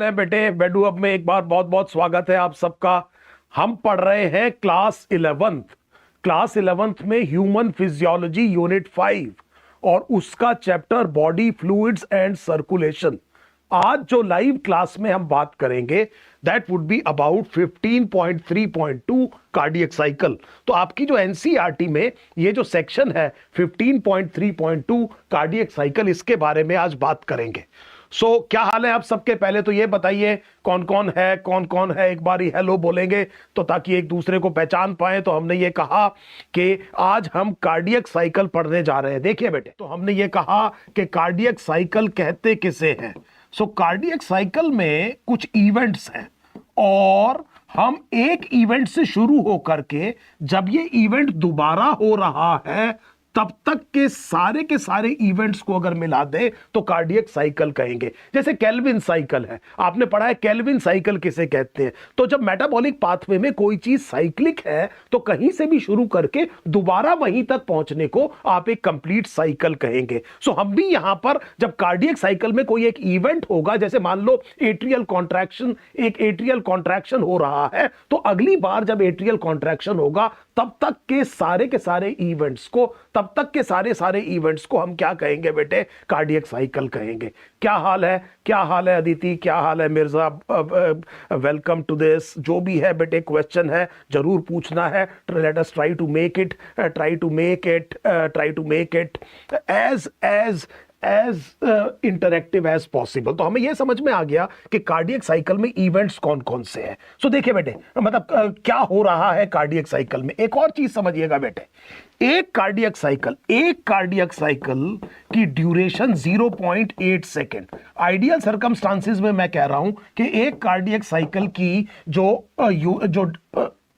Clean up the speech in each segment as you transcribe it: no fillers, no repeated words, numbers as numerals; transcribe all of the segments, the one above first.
हाल है बेटे? बेडू में एक बार बहुत बहुत स्वागत है आप सबका। हम पढ़ रहे हैं क्लास 11th में ह्यूमन फिजियोलॉजी यूनिट 5 और उसका chapter body fluids and circulation. आज जो लाइव क्लास में हम बात करेंगे that would be about 15.3.2 cardiac cycle. तो आपकी जो एनसीईआरटी में ये जो सेक्शन है 15.3.2 कार्डियक साइकिल, इसके बारे में आज बात करेंगे। क्या हाल है आप सबके? पहले तो ये बताइए कौन कौन है एक बार हेलो बोलेंगे तो ताकि एक दूसरे को पहचान पाए। तो हमने ये कहा कि आज हम कार्डियक साइकिल पढ़ने जा रहे हैं। देखिए बेटे, तो हमने ये कहा कि कार्डियक साइकिल कहते किसे हैं। कार्डियक साइकिल में कुछ इवेंट्स हैं और हम एक इवेंट से शुरू होकर के जब ये इवेंट दोबारा हो रहा है तब तक के सारे इवेंट्स को अगर मिला दे तो कार्डियक साइकिल कहेंगे। जैसे केल्विन साइकिल है, आपने पढ़ा है केल्विन साइकिल किसे कहते हैं। तो जब मेटाबॉलिक पाथवे में कोई चीज साइक्लिक है तो कहीं से भी शुरू करके दोबारा वहीं तक पहुंचने को आप एक कंप्लीट साइकिल कहेंगे। हम भी यहां पर जब कार्डियक साइकिल में कोई एक इवेंट होगा, जैसे मान लो एट्रियल कॉन्ट्रैक्शन हो रहा है, तो अगली बार जब एट्रियल कॉन्ट्रैक्शन होगा तब तक के सारे इवेंट्स को हम क्या कहेंगे बेटे? कार्डियक साइकिल कहेंगे। क्या हाल है अदिति? क्या हाल है मिर्जा? Welcome to this. जो भी है बेटे क्वेश्चन है जरूर पूछना है। Let us try to make it as interactive as possible. तो हमें यह समझ में आ गया कि कार्डियक साइकिल में इवेंट्स कौन कौन से हैं। देखिए बेटे, मतलब क्या हो रहा है कार्डियक साइकिल में। एक और चीज समझिएगा बेटे, एक कार्डियक साइकिल की ड्यूरेशन 0.8 सेकेंड। आइडियल सर्कमस्टांसिस में मैं कह रहा हूं कि एक कार्डियक साइकिल की जो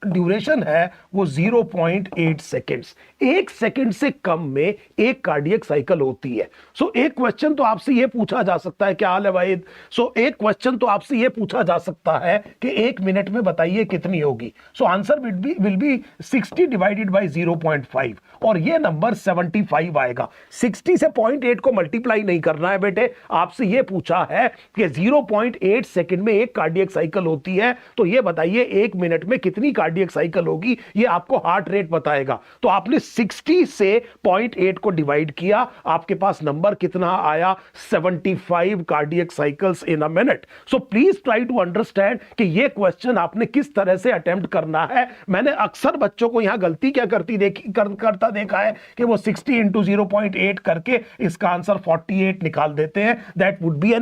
ड्यूरेशन है वो 0.8 सेकेंड्स। एक सेकेंड से कम में एक कार्डियक साइकिल होती है। एक क्वेश्चन तो आपसे यह पूछा जा सकता है, क्या हाल है वाहिद? एक क्वेश्चन तो आपसे यह पूछा जा सकता है कि एक मिनट में बताइए कितनी होगी। Answer will be 60 divided by 0.5 और यह नंबर 75 आएगा। 60 से 0.8 को मल्टीप्लाई नहीं करना है बेटे। आपसे यह पूछा है कि 0.8 सेकेंड में एक कार्डियक साइकिल होती है, तो यह बताइए एक मिनट में कितनी कार्डियक साइकिल होगी। यह आपको हार्ट रेट बताएगा। तो आपने 60 से 0.8 को डिवाइड किया, आपके पास नंबर कितना आया? 75 cardiac cycles in a minute. Please try to understand कि यह क्वेश्चन आपने किस तरह से अटेम्प्ट करना है। मैंने अक्सर बच्चों को यहां गलती क्या करता देखा है कि वो 60 इंटू 0.8 करके इसका आंसर 48 निकाल देते हैं। That would be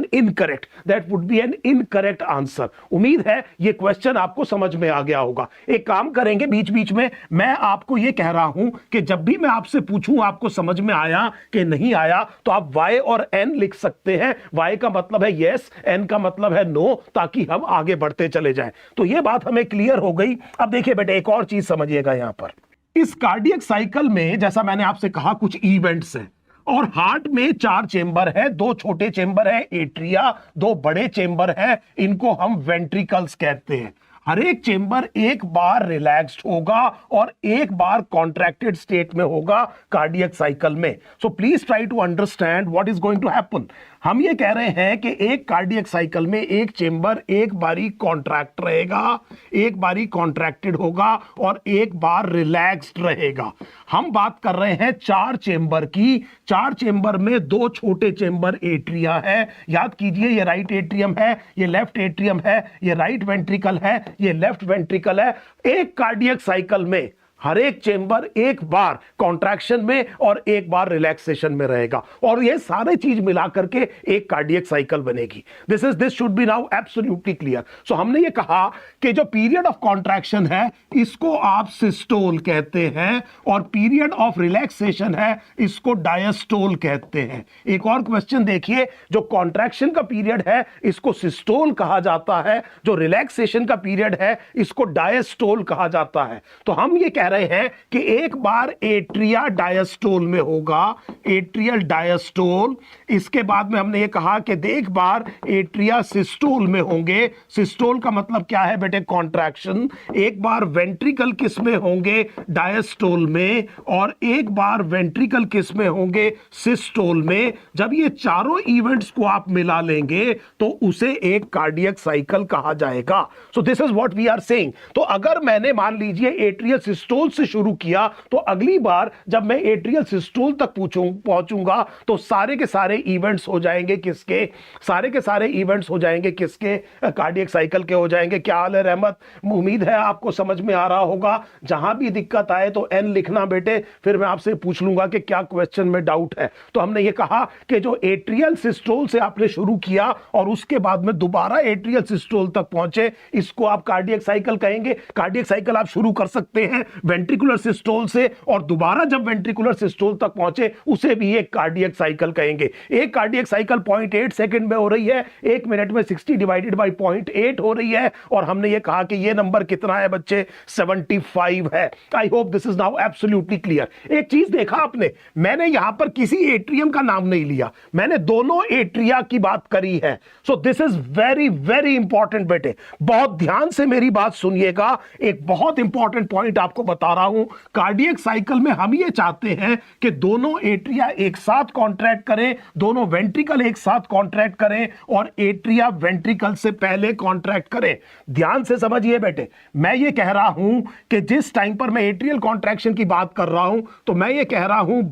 an incorrect answer. उम्मीद है यह क्वेश्चन आपको समझ में आ गया होगा। एक काम करेंगे, बीच बीच में मैं आपको यह कह रहा हूं कि जब भी मैं आपसे पूछूं आपको समझ में आया कि नहीं आया, तो आप Y और N लिख सकते हैं। Y का मतलब है यस, N का मतलब है नो, ताकि हम आगे बढ़ते चले जाएं। तो यह बात हमें क्लियर हो गई। अब देखिए बेटे, एक और चीज समझिएगा यहां पर। इस कार्डियक साइकिल में जैसा मैंने आपसे कहा कुछ इवेंट्स हैं और हार्ट में 4 चेंबर है। 2 छोटे चेंबर है एट्रिया, 2 बड़े चेंबर है, इनको हम वेंट्रिकल्स कहते हैं। हर एक चेंबर एक बार रिलैक्स्ड होगा और एक बार कॉन्ट्रैक्टेड स्टेट में होगा कार्डियक साइकिल में। Please try to understand what is going to happen. हम ये कह रहे हैं कि एक कार्डियक साइकिल में एक चेंबर एक बारी कॉन्ट्रैक्ट रहेगा, एक बारी कॉन्ट्रैक्टेड होगा और एक बार रिलैक्स्ड रहेगा। हम बात कर रहे हैं 4 चेंबर की। 4 चेंबर में 2 छोटे चेंबर एट्रिया है। याद कीजिए, ये राइट एट्रियम है, ये लेफ्ट एट्रियम है, ये राइट वेंट्रिकल है, ये लेफ्ट वेंट्रिकल है। एक कार्डियक साइकिल में हर एक चेंबर एक बार कॉन्ट्रैक्शन में और एक बार रिलैक्सेशन में रहेगा और ये सारे चीज मिला करके एक कार्डियक साइकिल बनेगी। This should be now absolutely clear. हमने ये कहा कि जो पीरियड ऑफ कॉन्ट्रैक्शन है इसको आप सिस्टोल कहते हैं और पीरियड ऑफ रिलैक्सेशन है इसको डायस्टोल कहते हैं। एक और क्वेश्चन देखिए, जो कॉन्ट्रैक्शन का पीरियड है इसको सिस्टोल कहा जाता है, जो रिलैक्सेशन का पीरियड है इसको डायस्टोल कहा जाता है। तो हम ये कह रहे हैं कि एक बार एट्रिया डायस्टोल में होगा, एट्रियल डायस्टोल, इसके बाद में हमने ये कहा कि एक बार एट्रिया सिस्टोल में होंगे, सिस्टोल का मतलब क्या है बेटे, कॉन्ट्रैक्शन, एक बार वेंट्रिकल किस में होंगे, डायस्टोल में, और एक बार वेंट्रिकल किस में होंगे, सिस्टोल में। जब ये चारों इवेंट्स को आप मिला लेंगे तो उसे एक कार्डियक साइकिल कहा जाएगा। So this is what we are saying. तो अगर मैंने मान लीजिए एट्रियल सिस्टोल से शुरू किया तो अगली बार जब मैं एट्रियल सिस्टोल तक पहुंचूंगा तो सारे के सारे इवेंट्स हो जाएंगे किसके, सारे के सारे इवेंट्स हो जाएंगे किसके, कार्डियक साइकिल के हो जाएंगे। क्या हाल है रहमत, उम्मीद है आपको समझ में आ रहा होगा। जहां भी दिक्कत आए तो एन लिखना बेटे, फिर मैं आपसे पूछ लूंगा कि क्या क्वेश्चन में डाउट है। तो हमने ये कहा कि जो एट्रियल सिस्टोल से आपने शुरू किया और उसके बाद में दोबारा एट्रियल सिस्टोल तक पहुंचे, इसको आप कार्डियक साइकिल कहेंगे। कार्डियक साइकिल आप शुरू कर सकते हैं वेंट्रिकुलर सिस्टोल से और दोबारा जब वेंट्रिकुलर सिस्टोल तक पहुंचे उसे भी एक कार्डियक साइकिल कहेंगे। एक कार्डियक साइकिल 0.8 सेकंड में हो रही है, 1 मिनट में 60 डिवाइडेड बाय 0.8 हो रही है, और हमने ये कहा कि ये नंबर कितना है बच्चे, 75 है। आई hope this is now absolutely clear. एक चीज देखा आपने, मैंने यहां पर किसी एट्रियम का नाम नहीं लिया, मैंने दोनों एट्रिया की बात करी है। So this is very very important बेटे, बहुत ध्यान से मेरी बात सुनिएगा। एक बहुत इंपॉर्टेंट पॉइंट आपको बता रहा हूं। कार्डियक साइकिल में हम ये चाहते हैं कि दोनों एट्रिया एक साथ कॉन्ट्रैक्ट करें, दोनों वेंट्रिकल एक साथ कॉन्ट्रैक्ट करें और एट्रिया वेंट्रिकल से पहले कॉन्ट्रैक्ट करें। ध्यान से समझिए बेटे, मैं ये कह रहा हूं कि जिस टाइम पर मैं एट्रियल कॉन्ट्रैक्शन की बात कर रहा हूं तो मैं ये कह रहा हूं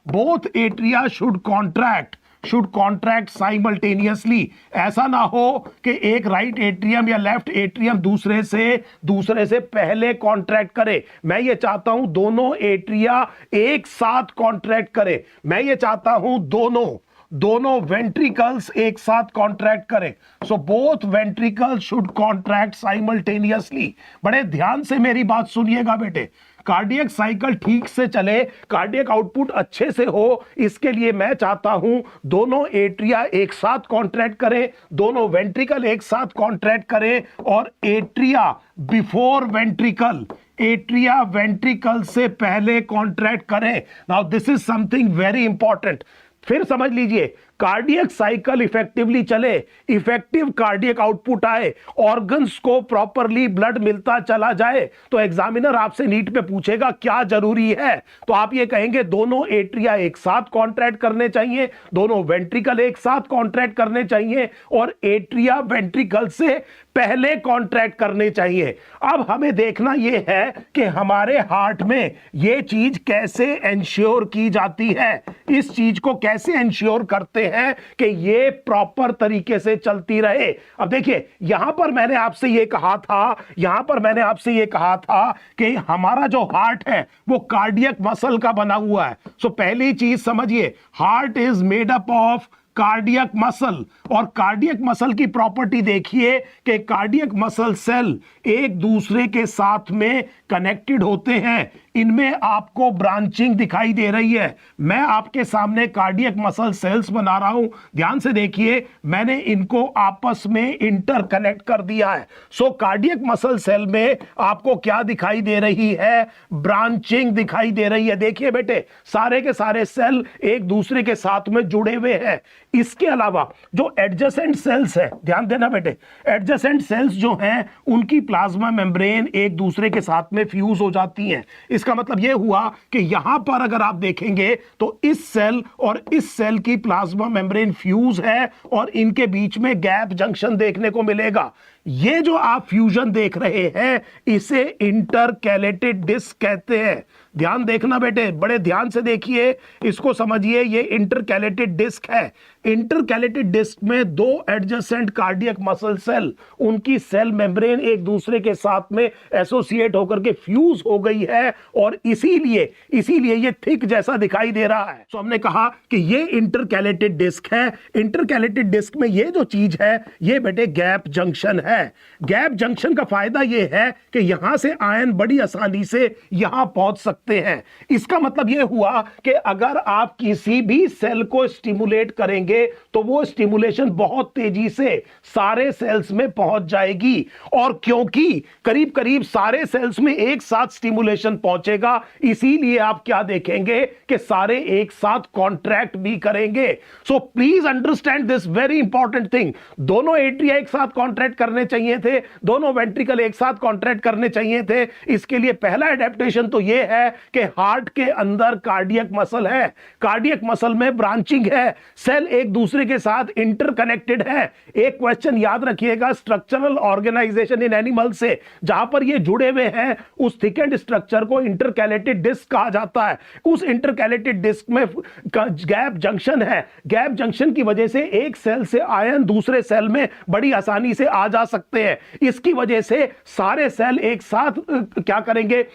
both atria should contract simultaneously. ऐसा ना हो कि एक राइट एट्रियम या लेफ्ट एट्रियम दूसरे से पहले कॉन्ट्रैक्ट करे। मैं ये चाहता हूं दोनों एट्रिया एक साथ कॉन्ट्रैक्ट करे। मैं ये चाहता हूं दोनों वेंट्रिकल्स एक साथ कॉन्ट्रैक्ट करें। So both ventricles should contract simultaneously. बड़े ध्यान से मेरी बात सुनिएगा बेटे, कार्डियक साइकिल ठीक से चले, कार्डियक आउटपुट अच्छे से हो, इसके लिए मैं चाहता हूं दोनों एट्रिया एक साथ कॉन्ट्रैक्ट करें, दोनों वेंट्रिकल एक साथ कॉन्ट्रैक्ट करें और atria before ventricle, atria ventricle से पहले कॉन्ट्रैक्ट करें। Now this is something very important. फिर समझ लीजिए, कार्डियक साइकिल इफेक्टिवली चले, इफेक्टिव कार्डियक आउटपुट आए, ऑर्गन्स को प्रॉपरली ब्लड मिलता चला जाए, तो एग्जामिनर आपसे नीट में पूछेगा क्या जरूरी है, तो आप ये कहेंगे दोनों एट्रिया एक साथ कॉन्ट्रैक्ट करने चाहिए, दोनों वेंट्रिकल एक साथ कॉन्ट्रैक्ट करने चाहिए और एट्रिया वेंट्रिकल से पहले कॉन्ट्रैक्ट करने चाहिए। अब हमें देखना यह है कि हमारे हार्ट में यह चीज कैसे एंश्योर की जाती है, इस चीज को कैसे एंश्योर करते हैं कि ये प्रॉपर तरीके से चलती रहे। अब देखिए, यहां पर मैंने आपसे यह कहा था कि हमारा जो हार्ट है वो कार्डियक मसल का बना हुआ है। सो पहली चीज समझिए, heart is made up of cardiac muscle, और कार्डियक मसल की प्रॉपर्टी देखिए कि कार्डियक मसल सेल एक दूसरे के साथ में कनेक्टेड होते हैं, इनमें आपको ब्रांचिंग दिखाई दे रही है। मैं आपके सामने कार्डियक मसल सेल्स बना रहा हूं, ध्यान से देखिए, मैंने इनको आपस में इंटरकनेक्ट कर दिया है। सो कार्डियक मसल सेल में आपको क्या दिखाई दे रही है, ब्रांचिंग दिखाई दे रही है। देखिए बेटे, सारे के सारे सेल एक दूसरे के साथ में जुड़े हुए हैं। इसके अलावा जो एडजेसेंट सेल्स है, ध्यान देना बेटे, एडजेसेंट सेल्स जो हैं उनकी प्लाज्मा मेम्ब्रेन एक दूसरे के साथ में फ्यूज हो जाती हैं। इसका मतलब यह हुआ कि यहां पर अगर आप देखेंगे तो इस सेल और इस सेल की प्लाज्मा मेम्ब्रेन फ्यूज है और इनके बीच में गैप जंक्शन देखने को मिलेगा। ये जो आप फ्यूजन देख रहे हैं इसे इंटरकैलेटेड डिस्क कहते हैं। ध्यान देखना बेटे, बड़े ध्यान से देखिए, इसको समझिए, ये इंटरकैलेटेड डिस्क है। इंटरकैलेटेड डिस्क में दो एडजेसेंट कार्डियक मसल सेल, उनकी सेल मेम्ब्रेन एक दूसरे के साथ में एसोसिएट होकर के फ्यूज हो गई है और इसीलिए ये थिक जैसा दिखाई दे रहा है। तो हमने कहा कि ये इंटरकैलेटेड डिस्क है। इंटरकैलेटेड डिस्क में ये जो चीज है ये बेटे गैप जंक्शन है। है। गैप जंक्शन का फायदा यह है कि यहां से आयन बड़ी आसानी से यहां पहुंच सकते हैं। इसका मतलब यह हुआ कि अगर आप किसी भी सेल को स्टिमुलेट करेंगे तो वो स्टिमुलेशन बहुत तेजी से सारे सेल्स में पहुंच जाएगी, और क्योंकि करीब करीब सारे सेल्स में एक साथ स्टिमुलेशन पहुंचेगा, इसीलिए आप क्या देखेंगे कि सारे एक साथ कॉन्ट्रैक्ट भी करेंगे। So please understand this very important thing. दोनों एट्रिया एक साथ कॉन्ट्रैक्ट करने चाहिए थे, दोनों वेंट्रिकल एक साथ कॉन्ट्रैक्ट करने चाहिए थे। इसके लिए पहला एडेप्टेशन तो यह है कि हार्ट के अंदर कार्डियक मसल है, कार्डियक मसल में ब्रांचिंग है, सेल एक दूसरे के साथ इंटरकनेक्टेड है। एक क्वेश्चन याद रखिएगा स्ट्रक्चरल ऑर्गेनाइजेशन इन एनिमल से, जहां पर ये जुड़े हुए हैं उस थिकेंड स्ट्रक्चर को इंटरकैलेटेड डिस्क कहा जाता है। उस इंटरकैलेटेड डिस्क में गैप जंक्शन है, गैप जंक्शन की वजह से एक सेल से आयन दूसरे सेल में बड़ी आसानी से आ जा सकते हैं। इसकी वजह से सारे सेल एक साथ क्या करेंगे,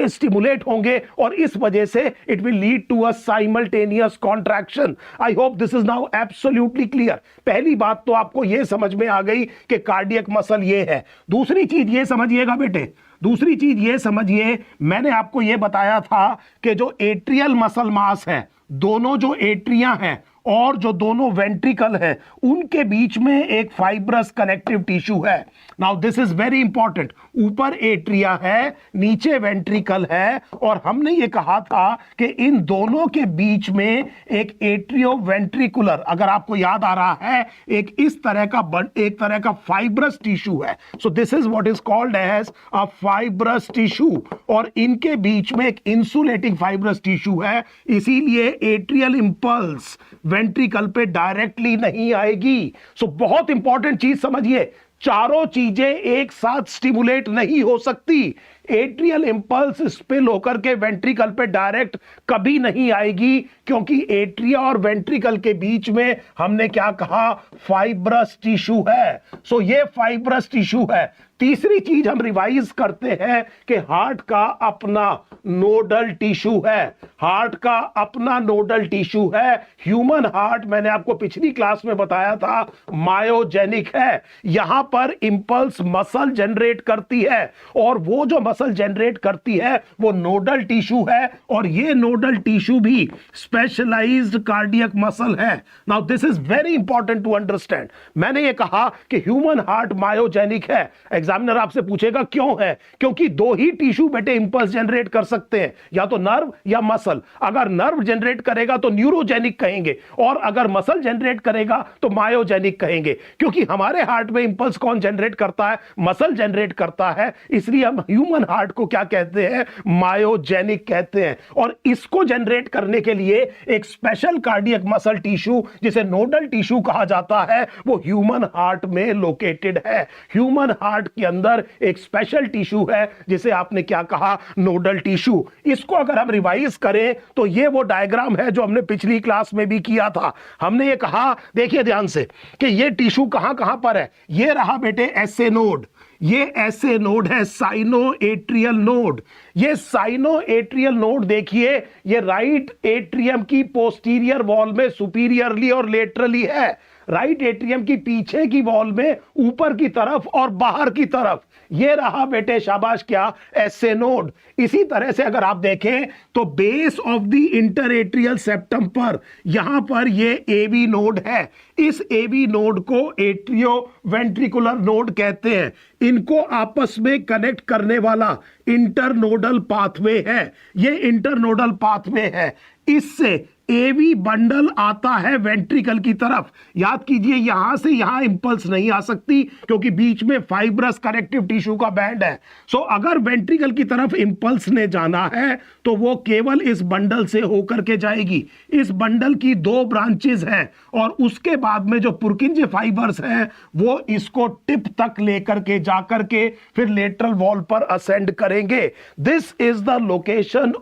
स्टिमुलेट होंगे, और इस वजह से it will lead to a simultaneous contraction. I hope this is now absolutely clear. पहली बात तो आपको यह समझ में आ गई कि कार्डियक मसल ये है। दूसरी चीज ये समझिएगा बेटे, दूसरी चीज ये समझिए, मैंने आपको यह बताया था कि जो एट्रियल मसल मास है, दोनों जो एट्रिया हैं और जो दोनों वेंट्रिकल है, उनके बीच में एक फाइब्रस कनेक्टिव टिश्यू है। Now this is very important. ऊपर एट्रिया है, नीचे वेंट्रिकल है, और हमने ये कहा था कि इन दोनों के बीच में एक एट्रियो वेंट्रिकुलर, अगर आपको याद आ रहा है, एक इस तरह का फाइब्रस टिश्यू है। So this is what is called as a fibrous tissue, और इनके बीच में एक इंसुलेटिंग फाइब्रस टिश्यू है। इसीलिए एट्रियल इंपल्स वेंट्रिकल पे डायरेक्टली नहीं आएगी। सो बहुत इंपॉर्टेंट चीज समझिए, चारों चीजें एक साथ स्टिमुलेट नहीं हो सकती। एट्रियल इंपल्स स्पिल होकर के वेंट्रिकल पे डायरेक्ट कभी नहीं आएगी, क्योंकि एट्रिया और वेंट्रिकल के बीच में हमने क्या कहा, फाइब्रस टिश्यू है। सो ये फाइब्रस टिश्यू है। तीसरी चीज हम रिवाइज करते हैं कि हार्ट का अपना नोडल टिश्यू है, हार्ट का अपना नोडल टिश्यू है। ह्यूमन हार्ट, मैंने आपको पिछली क्लास में बताया था, मायोजेनिक है। यहां पर इंपल्स मसल जनरेट करती है, और वो जो मसल जनरेट करती है वो नोडल टिश्यू है, और ये नोडल टिश्यू भी स्पेशलाइज्ड कार्डियक मसल है। Now this is very important to understand. मैंने ये कहा कि ह्यूमन हार्ट मायोजेनिक है। एग्जामिनर आपसे पूछेगा क्यों है, क्योंकि दो ही टिश्यू बेटे इंपल्स जनरेट कर सकते हैं, या तो नर्व या मसल। अगर नर्व जनरेट करेगा तो न्यूरोजेनिक कहेंगे, और अगर मसल जनरेट करेगा तो मायोजेनिक कहेंगे। क्योंकि हमारे हार्ट में इंपल्स कौन जनरेट करता है, मसल जनरेट करता है, इसलिए हम ह्यूमन हार्ट को क्या कहते हैं, मायोजेनिक कहते हैं। और इसको जनरेट करने के लिए एक स्पेशल कार्डियक मसल टिश्यू जिसे नोडल टिश्यू कहा जाता है, वो ह्यूमन हार्ट में लोकेटेड है। ह्यूमन हार्ट के अंदर एक स्पेशल टिश्यू है जिसे आपने क्या कहा, नोडल टिश्यू। इसको अगर हम रिवाइज करें तो ये वो डायग्राम है जो हमने पिछली क्लास में भी किया था। हमने ये कहा, देखिए ध्यान से, कि ये टिश्यू कहां कहां पर है। ये रहा बेटे एसए नोड, ये एसए नोड है, साइनो एट्रियल नोड। ये साइनो एट्रियल नोड देखिए, ये राइट एट्रियम की पोस्टीरियर वॉल में सुपीरियरली और लेटरली है, राइट एट्रियम की पीछे की वॉल में ऊपर की तरफ और बाहर की तरफ। ये रहा बेटे, शाबाश, क्या, एसए नोड। इसी तरह से अगर आप देखें तो base of the inter atrial septum पर यहां पर ये एवी नोड है। इस एवी नोड को एट्रियो वेंट्रिकुलर नोड कहते हैं। इनको आपस में कनेक्ट करने वाला इंटरनोडल पाथवे है, ये इंटरनोडल पाथवे है। इससे एवी बंडल आता है वेंट्रिकल की तरफ। याद कीजिए, यहां से यहां इंपल्स नहीं आ सकती क्योंकि बीच में फाइब्रस कनेक्टिव टिश्यू का बैंड है। सो अगर वेंट्रिकल की तरफ इंपल्स ने जाना है तो वो केवल इस बंडल से होकर के जाएगी। इस बंडल की दो ब्रांचेस हैं, और उसके बाद में जो पुर्किंजे फाइबर्स हैं वो इसको टिप तक लेकर के जाकर के फिर लेटरल वॉल पर असेंड करेंगे। This is the location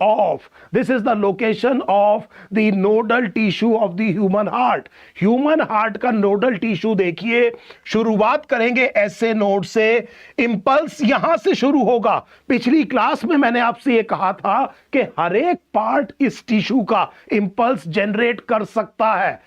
of the nodal tissue of the human heart. Human heart का नोडल टिश्यू देखिए, शुरुआत करेंगे एसए नोड से। इंपल्स यहां से शुरू होगा। पिछली क्लास में मैंने आपसे यह कहा था कि हर एक पार्ट इस टिश्यू का इंपल्स जनरेट कर सकता है।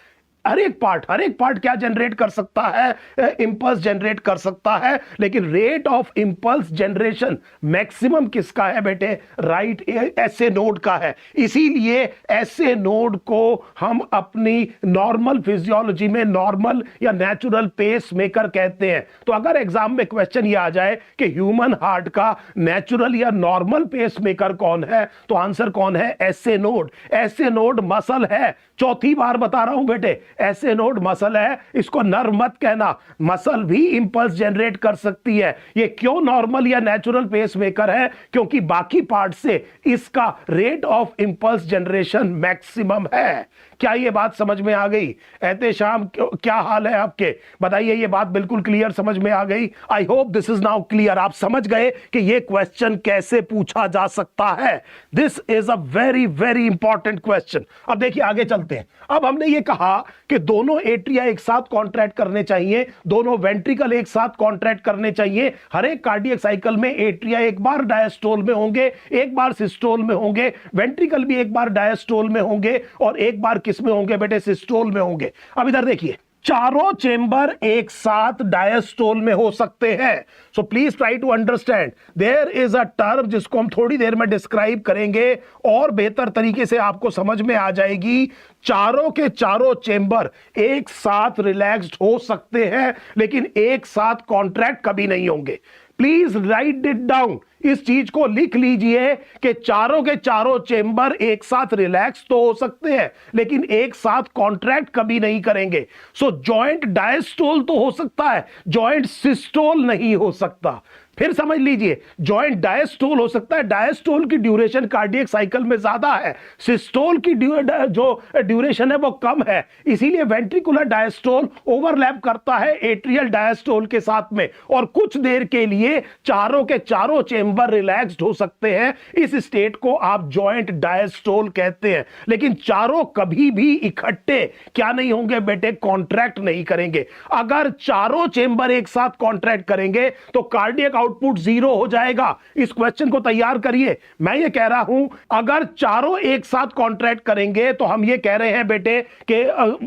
हर एक पार्ट क्या जनरेट कर सकता है, इंपल्स जनरेट कर सकता है, लेकिन rate of impulse generation maximum किसका है बेटे, राइट एसए नोड का है। इसीलिए एसए नोड को हम अपनी नॉर्मल फिजियोलॉजी में नॉर्मल या नेचुरल पेस मेकर कहते हैं। तो अगर एग्जाम में क्वेश्चन ये आ जाए कि ह्यूमन हार्ट का नेचुरल या नॉर्मल पेस मेकर कौन है, तो आंसर कौन है, SA node. SA node muscle है, चौथी बार बता रहा हूं बेटे, एसए नोड मसल है, इसको नर्व मत कहना। मसल भी इंपल्स जनरेट कर सकती है। ये क्यों नॉर्मल या नेचुरल पेस मेकर है, क्योंकि बाकी पार्ट से इसका rate of impulse generation maximum है। क्या ये बात समझ में आ गई? एहतेशाम क्या हाल है आपके, बताइए, ये बात बिल्कुल क्लियर समझ में आ गई? आई hope this is now clear. आप समझ गए कि ये क्वेश्चन कैसे पूछा जा सकता है। This is a very very important question. अब देखिए आगे चलते हैं। अब हमने ये कहा कि दोनों एट्रिया एक साथ कॉन्ट्रैक्ट करने चाहिए, दोनों वेंट्रिकल एक साथ कॉन्ट्रैक्ट करने चाहिए। हर एक कार्डियक साइकिल में एट्रिया एक बार डायस्टोल में होंगे, एक बार सिस्टोल में होंगे, वेंट्रिकल भी एक बार डायस्टोल में होंगे और एक बार किसमें होंगे बेटे, सिस्टोल में होंगे। अब इधर देखिए, चारों चेंबर एक साथ डायस्टोल में हो सकते हैं। So please try to understand, there is a term जिसको हम थोड़ी देर में डिस्क्राइब करेंगे और बेहतर तरीके से आपको समझ में आ जाएगी। चारों के चारों चेंबर एक साथ रिलैक्स्ड हो सकते हैं, लेकिन एक साथ कॉन्ट्रैक्ट कभी नहीं होंगे। प्लीज राइट इट डाउन, इस चीज को लिख लीजिए कि चारों के चारों चेंबर एक साथ रिलैक्स तो हो सकते हैं, लेकिन एक साथ कॉन्ट्रैक्ट कभी नहीं करेंगे। सो जॉइंट डायस्टोल तो हो सकता है, जॉइंट सिस्टोल नहीं हो सकता। फिर समझ लीजिए, जॉइंट डायस्टोल हो सकता है, डायस्टोल की ड्यूरेशन कार्डियक साइकिल में ज्यादा है, सिस्टोल की जो ड्यूरेशन है वो कम है। इसीलिए वेंट्रिकुलर डायस्टोल ओवरलैप करता है एट्रियल डायस्टोल के साथ में, और कुछ देर के लिए चारों के चारों चेंबर रिलैक्स्ड हो सकते हैं। इस स्टेट को आप जॉइंट डायस्टोल कहते हैं। लेकिन चारों कभी भी इकट्ठे क्या नहीं होंगे बेटे, कॉन्ट्रैक्ट नहीं करेंगे। अगर चारों चेंबर एक साथ कॉन्ट्रैक्ट करेंगे तो कार्डियक आउटपुट जीरो हो जाएगा। इस क्वेश्चन को तैयार करिए। मैं ये कह रहा हूं, अगर चारों एक साथ कॉन्ट्रैक्ट करेंगे तो हम ये कह रहे हैं बेटे कि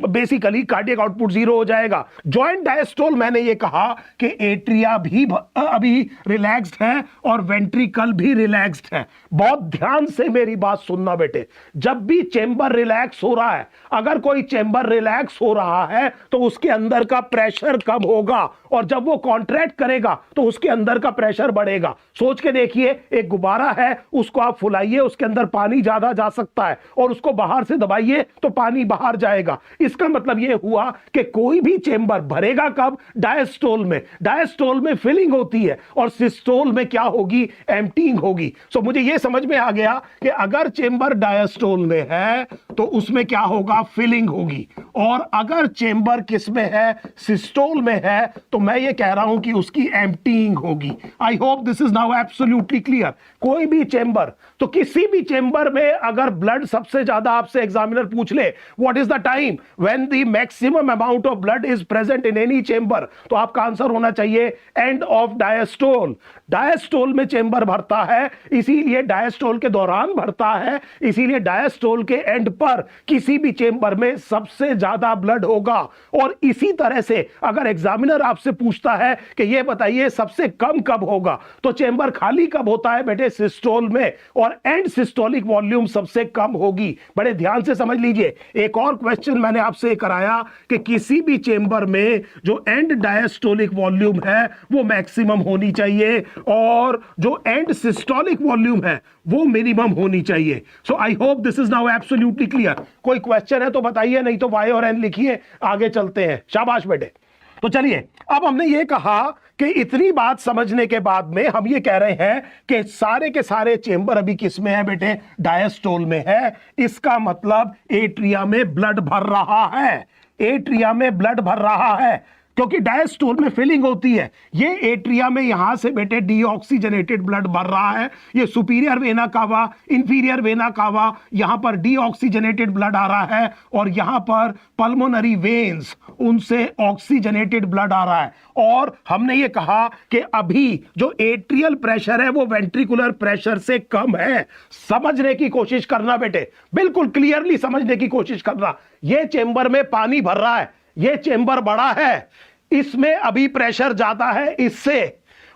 बेसिकली कार्डियक आउटपुट जीरो हो जाएगा। जॉइंट डायस्टोल मैंने ये कहा कि एट्रिया भी अभी रिलैक्स्ड है और वेंट्रिकल भी रिलैक्स्ड है। बहुत ध्यान से मेरी बात सुनना बेटे, जब भी चेंबर रिलैक्स हो रहा है, अगर कोई चेंबर रिलैक्स हो रहा है तो उसके अंदर का प्रेशर कम होगा, और जब वो कॉन्ट्रैक्ट करेगा तो उसके अंदर का प्रेशर बढ़ेगा। सोच के देखिए, एक गुब्बारा है, उसको आप फुलाइए, उसके अंदर पानी ज्यादा जा सकता है, और उसको बाहर से दबाइए तो पानी बाहर जाएगा। इसका मतलब यह हुआ कि कोई भी चेंबर भरेगा कब, डायस्टोल में। डायस्टोल में फिलिंग होती है और सिस्टोल में क्या होगी, एम्प्टीइंग होगी। सो मुझे यह समझ में आ गया कि अगर चेंबर डायस्टोल में है तो उसमें क्या होगा, फिलिंग होगी, और अगर चेंबर किस में है, सिस्टोल में है, तो मैं ये कह रहा हूं कि उसकी एम्प्टीइंग होगी। आई hope this is now absolutely clear. कोई भी चेंबर, तो किसी भी चेंबर में अगर ब्लड सबसे ज्यादा आपसे एग्जामिनर पूछ ले what is the time when the maximum amount of blood is present in any chamber, तो आपका आंसर होना चाहिए एंड ऑफ डायस्टोल। डायस्टोल में चेंबर भरता है, इसीलिए डायस्टोल के दौरान भरता है, इसीलिए डायस्टोल के एंड पर किसी भी चेंबर में सबसे ज्यादा ब्लड होगा। और इसी तरह से अगर एग्जामिनर आपसे पूछता है कि यह बताइए सबसे कम कब होगा, तो चेंबर खाली कब होता है बेटे, सिस्टोल में, और एंड सिस्टोलिक वॉल्यूम सबसे कम होगी। बड़े ध्यान से समझ लीजिए। एक और क्वेश्चन मैंने आपसे कराया कि किसी भी चेंबर में जो एंड डायस्टोलिक वॉल्यूम है वो मैक्सिमम होनी चाहिए, और जो एंड सिस्टोलिक वॉल्यूम है वो मिनिमम होनी चाहिए। So I hope this is now absolutely clear. कोई क्वेश्चन है तो बताइए, नहीं तो वाई और एन लिखिए, आगे चलते हैं। शाबाश बेटे। तो चलिए, अब हमने ये कहा कि इतनी बात समझने के बाद में हम ये कह रहे हैं कि सारे के सारे चेंबर अभी किस में है बेटे, डायस्टोल में है। इसका मतलब एट्रिया में ब्लड भर रहा है, एट्रिया में ब्लड भर रहा है। क्योंकि डायस्टोल में फिलिंग होती है। ये एट्रिया में यहां से बेटे डीऑक्सीजनेटेड ब्लड भर रहा है, ये superior vena cava, inferior vena cava, यहां पर डीऑक्सीजनेटेड ब्लड आ रहा है, और यहां पर पल्मोनरी वेन्स, उनसे ऑक्सीजनेटेड ब्लड आ रहा है। और हमने ये कहा कि अभी जो एट्रियल प्रेशर है वो वेंट्रिकुलर प्रेशर से कम है। समझने की कोशिश करना बेटे, बिल्कुल क्लियरली समझने की कोशिश करना। ये चेंबर में पानी भर रहा है, ये चेंबर बड़ा है, इसमें अभी प्रेशर ज्यादा है इससे,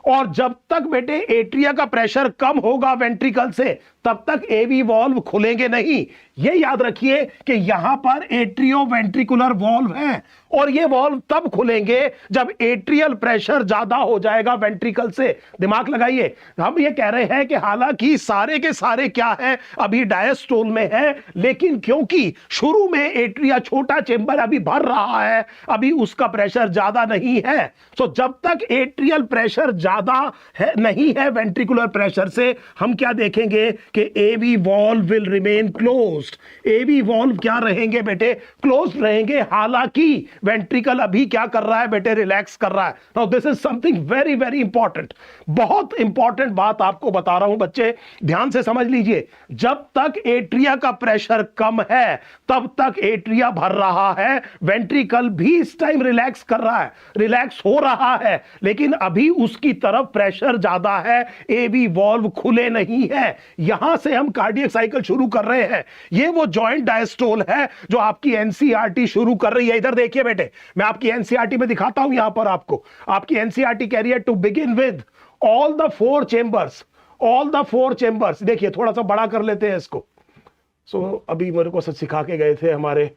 और जब तक बेटे एट्रिया का प्रेशर कम होगा वेंट्रिकल से तब तक एवी वॉल्व खुलेंगे नहीं। ये याद रखिए कि यहां पर एट्रियो वेंट्रिकुलर वॉल्व है, और ये वॉल्व तब खुलेंगे जब एट्रियल प्रेशर ज्यादा हो जाएगा वेंट्रिकल से। दिमाग लगाइए, हम ये कह रहे हैं कि हालांकि सारे के सारे क्या है, अभी डायस्टोल में है, लेकिन क्योंकि शुरू में एट्रिया छोटा चेंबर अभी भर रहा है, अभी उसका प्रेशर ज्यादा नहीं है। तो जब तक एट्रियल प्रेशर ज्यादा है नहीं है वेंट्रिकुलर प्रेशर से, हम क्या देखेंगे कि AV valve will remain closed. AV valve क्या रहेंगे बेटे, क्लोज्ड रहेंगे। हालांकि वेंट्रिकल अभी क्या कर रहा है बेटे, रिलैक्स कर रहा है। Now this is something very very important, बहुत इंपॉर्टेंट बात आपको बता रहा हूं बच्चे, ध्यान से समझ लीजिए। जब तक एट्रिया का प्रेशर कम है तब तक एट्रिया भर रहा है, वेंट्रिकल भी इस टाइम रिलैक्स कर रहा है, रिलैक्स हो रहा है, लेकिन अभी उसकी तरफ प्रेशर ज्यादा है, एवी वॉल्व खुले नहीं है। यहां से हम कार्डियक साइकिल शुरू कर रहे हैं। ये वो जॉइंट डायस्टोल है जो आपकी एनसीईआरटी शुरू कर रही है। इधर देखिए बेटे, मैं आपकी एनसीईआरटी में दिखाता हूं, यहां पर आपको आपकी एनसीईआरटी कह रही है to begin with all the four chambers, all the four chambers. देखिए थोड़ा सा बड़ा कर लेते हैं इसको। अभी मेरे को सिखा के गए थे हमारे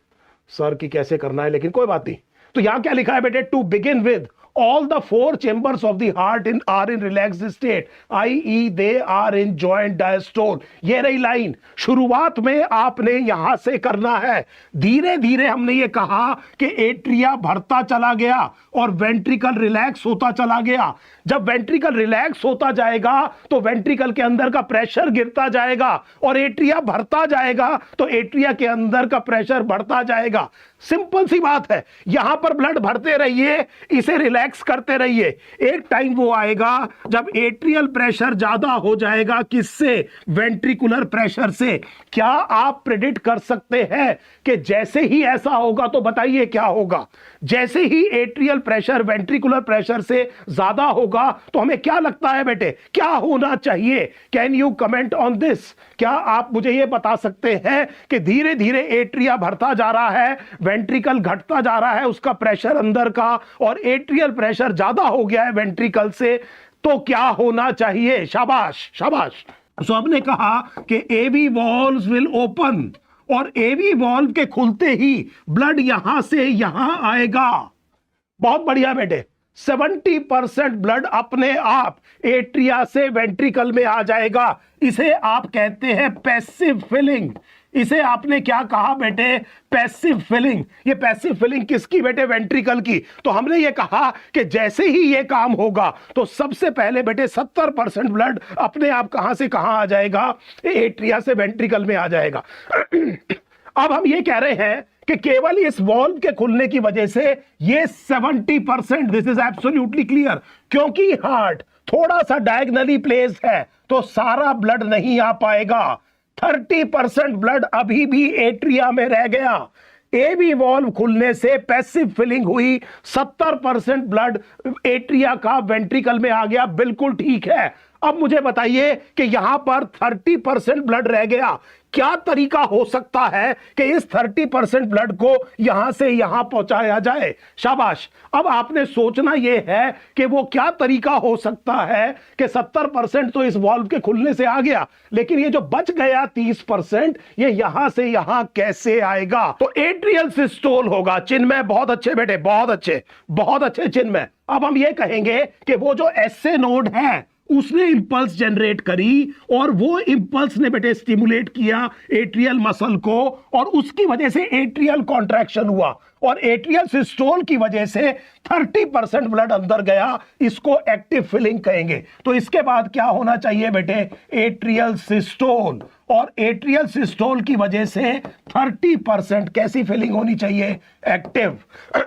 सर की कैसे करना है, लेकिन कोई बात नहीं। तो यहां क्या लिखा है बेटे, to begin with all the four chambers of the heart are in relaxed state, i.e. they are in joint diastole। ये रही लाइन, शुरुआत में आपने यहां से करना है। धीरे धीरे हमने ये कहा कि एट्रिया भरता चला गया और वेंट्रिकल रिलैक्स होता चला गया। जब वेंट्रिकल रिलैक्स होता जाएगा तो वेंट्रिकल के अंदर का प्रेशर गिरता जाएगा, और एट्रिया भरता जाएगा तो एट्रिया के अंदर का प्रेशर बढ़ता जाएगा। सिंपल सी बात है, यहां पर ब्लड भरते रहिए, इसे रिलैक्स करते रहिए। एक टाइम वो आएगा जब एट्रियल प्रेशर ज्यादा हो जाएगा, किससे, वेंट्रिकुलर प्रेशर से। क्या आप प्रेडिक्ट कर सकते हैं कि जैसे ही ऐसा होगा तो बताइए क्या होगा? जैसे ही एट्रियल प्रेशर वेंट्रिकुलर प्रेशर से ज्यादा होगा तो हमें क्या लगता है बेटे, क्या होना चाहिए? Can you comment on this? क्या आप मुझे यह बता सकते हैं कि धीरे धीरे एट्रिया भरता जा रहा है, वेंट्रिकल घटता जा रहा है उसका प्रेशर अंदर का, और एट्रियल प्रेशर ज्यादा हो गया है वेंट्रिकल से, तो क्या होना चाहिए? शाबाश शाबाश। सो हमने कहा कि एवी वॉल्व्स विल ओपन, और एवी वॉल्व के खुलते ही ब्लड यहां से यहां आएगा। बहुत बढ़िया बेटे, 70% ब्लड अपने आप एट्रिया से वेंट्रिकल में आ जाएगा। इसे आप कहते हैं पैसिव फिलिंग। इसे आपने क्या कहा बेटे, पैसिव फिलिंग। ये पैसिव फिलिंग किसकी बेटे, वेंट्रिकल की। तो हमने ये कहा कि जैसे ही ये काम होगा तो सबसे पहले बेटे 70% ब्लड अपने आप कहां से कहां आ जाएगा, एट्रिया से वेंट्रिकल में आ जाएगा। अब हम ये कह रहे हैं कि केवल इस वॉल्व के खुलने की वजह से ये 70%, दिस इज एब्सोल्युटली क्लियर, क्योंकि हार्ट थोड़ा सा डायगनली प्लेस्ड है तो सारा ब्लड नहीं आ पाएगा। 30% ब्लड अभी भी एट्रिया में रह गया। एवी वॉल्व खुलने से पैसिव फिलिंग हुई, 70% ब्लड एट्रिया का वेंट्रिकल में आ गया। बिल्कुल ठीक है। अब मुझे बताइए कि यहां पर 30% ब्लड रह गया, क्या तरीका हो सकता है कि इस 30% ब्लड को यहां से यहां पहुंचाया जाए? शाबाश। अब आपने सोचना यह है कि वो क्या तरीका हो सकता है कि 70% तो इस वॉल्व के खुलने से आ गया, लेकिन ये जो बच गया 30%, ये यहां से यहां कैसे आएगा? तो एट्रियल सिस्टोल होगा। चिन्मय बहुत अच्छे बेटे, बहुत अच्छे, बहुत अच्छे चिन्मय। अब हम ये कहेंगे कि वो जो एसए नोड है उसने इंपल्स जनरेट करी, और वो इंपल्स ने बेटे स्टिमुलेट किया एट्रियल मसल को, और उसकी वजह से एट्रियल कॉन्ट्रैक्शन हुआ, और एट्रियल सिस्टोल की वजह से 30% ब्लड अंदर गया। इसको एक्टिव फिलिंग कहेंगे। तो इसके बाद क्या होना चाहिए बेटे, एट्रियल सिस्टोल, और एट्रियल सिस्टोल की वजह से 30% कैसी फीलिंग होनी चाहिए? एक्टिव।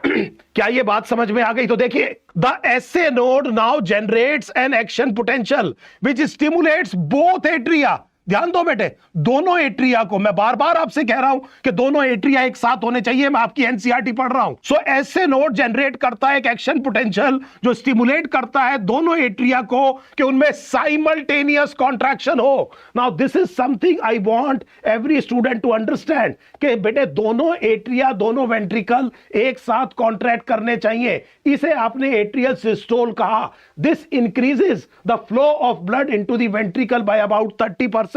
क्या ये बात समझ में आ गई? तो देखिए, the SA node now generates an action potential which stimulates both atria. ध्यान दो बेटे, दोनों एट्रिया को, मैं बार बार आपसे कह रहा हूं कि दोनों एट्रिया एक साथ होने चाहिए, मैं आपकी एनसीईआरटी पढ़ रहा हूं। सो एसए नोड जनरेट करता है एक एक्शन पोटेंशियल जो स्टिमुलेट करता है दोनों एट्रिया को कि उनमें साइमल्टेनियस कॉन्ट्रैक्शन हो। Now this is something I want every student to understand कि बेटे दोनों एट्रिया, दोनों वेंट्रिकल एक साथ कॉन्ट्रैक्ट करने चाहिए। इसे आपने एट्रियल सिस्टोल कहा। This increases the flow of blood into the ventricle by about 30%।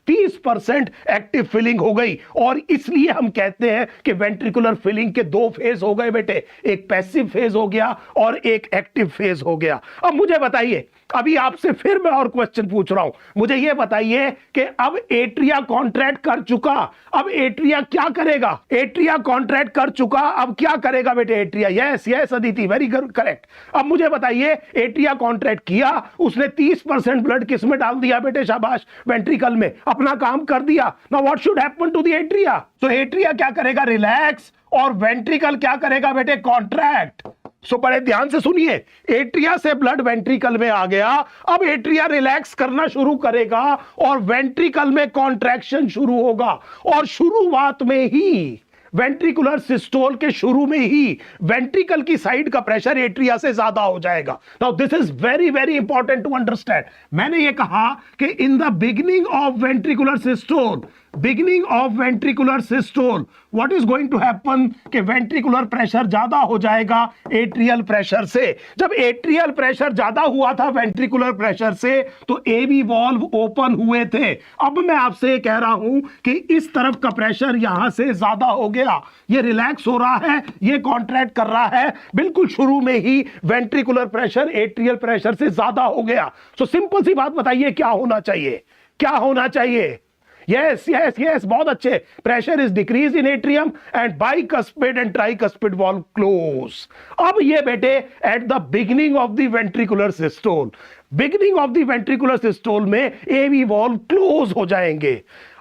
30% active filling हो गई, और इसलिए हम कहते हैं कि वेंट्रिकुलर फिलिंग के दो फेज हो गए बेटे, एक पैसिव फेज हो गया और एक एक्टिव फेज हो गया। अब मुझे बताइए, अभी आपसे फिर मैं और क्वेश्चन पूछ रहा हूं, मुझे यह बताइए कि अब एट्रिया कॉन्ट्रैक्ट कर चुका, अब एट्रिया क्या करेगा? एट्रिया कॉन्ट्रैक्ट कर चुका, अब क्या करेगा बेटे atria? Yes yes Aditi, very correct. अब मुझे बताइए, एट्रिया कॉन्ट्रैक्ट किया, उसने 30% ब्लड किस में डाल दिया बेटे? शाबाश, वेंट्रिकल में, अपना काम कर दिया। Now what should happen to the atria? तो एट्रिया क्या करेगा? रिलैक्स, और वेंट्रिकल क्या करेगा बेटे? कॉन्ट्रैक्ट। सो बड़े ध्यान से सुनिए, एट्रिया से ब्लड वेंट्रिकल में आ गया, अब एट्रिया रिलैक्स करना शुरू करेगा और वेंट्रिकल में कॉन्ट्रैक्शन शुरू होगा, और शुरुआत में ही वेंट्रिकुलर सिस्टोल के शुरू में ही वेंट्रिकल की साइड का प्रेशर एट्रिया से ज्यादा हो जाएगा। Now this is very very important to understand. मैंने ये कहा कि in the beginning of ventricular systole, beginning of ventricular systole what is going to happen कि वेंट्रिकुलर प्रेशर ज्यादा हो जाएगा एट्रियल प्रेशर से। जब एट्रियल प्रेशर ज्यादा हुआ था वेंट्रिकुलर प्रेशर से, तो एवी वॉल्व ओपन हुए थे। अब मैं आपसे कह रहा हूं कि इस तरफ का प्रेशर यहां से ज्यादा हो गया, ये रिलैक्स हो रहा है, ये कॉन्ट्रैक्ट कर रहा है, बिल्कुल शुरू में ही वेंट्रिकुलर प्रेशर एट्रियल प्रेशर से ज्यादा हो गया। सो सिंपल सी बात बताइए, क्या होना चाहिए? क्या होना चाहिए? यस यस यस, बहुत अच्छे। Pressure is decrease in atrium and bicuspid and tricuspid valve close. अब ये बेटे eight the beginning of the ventricular systole, beginning of the ventricular systole में एवी वॉल्व क्लोज हो जाएंगे।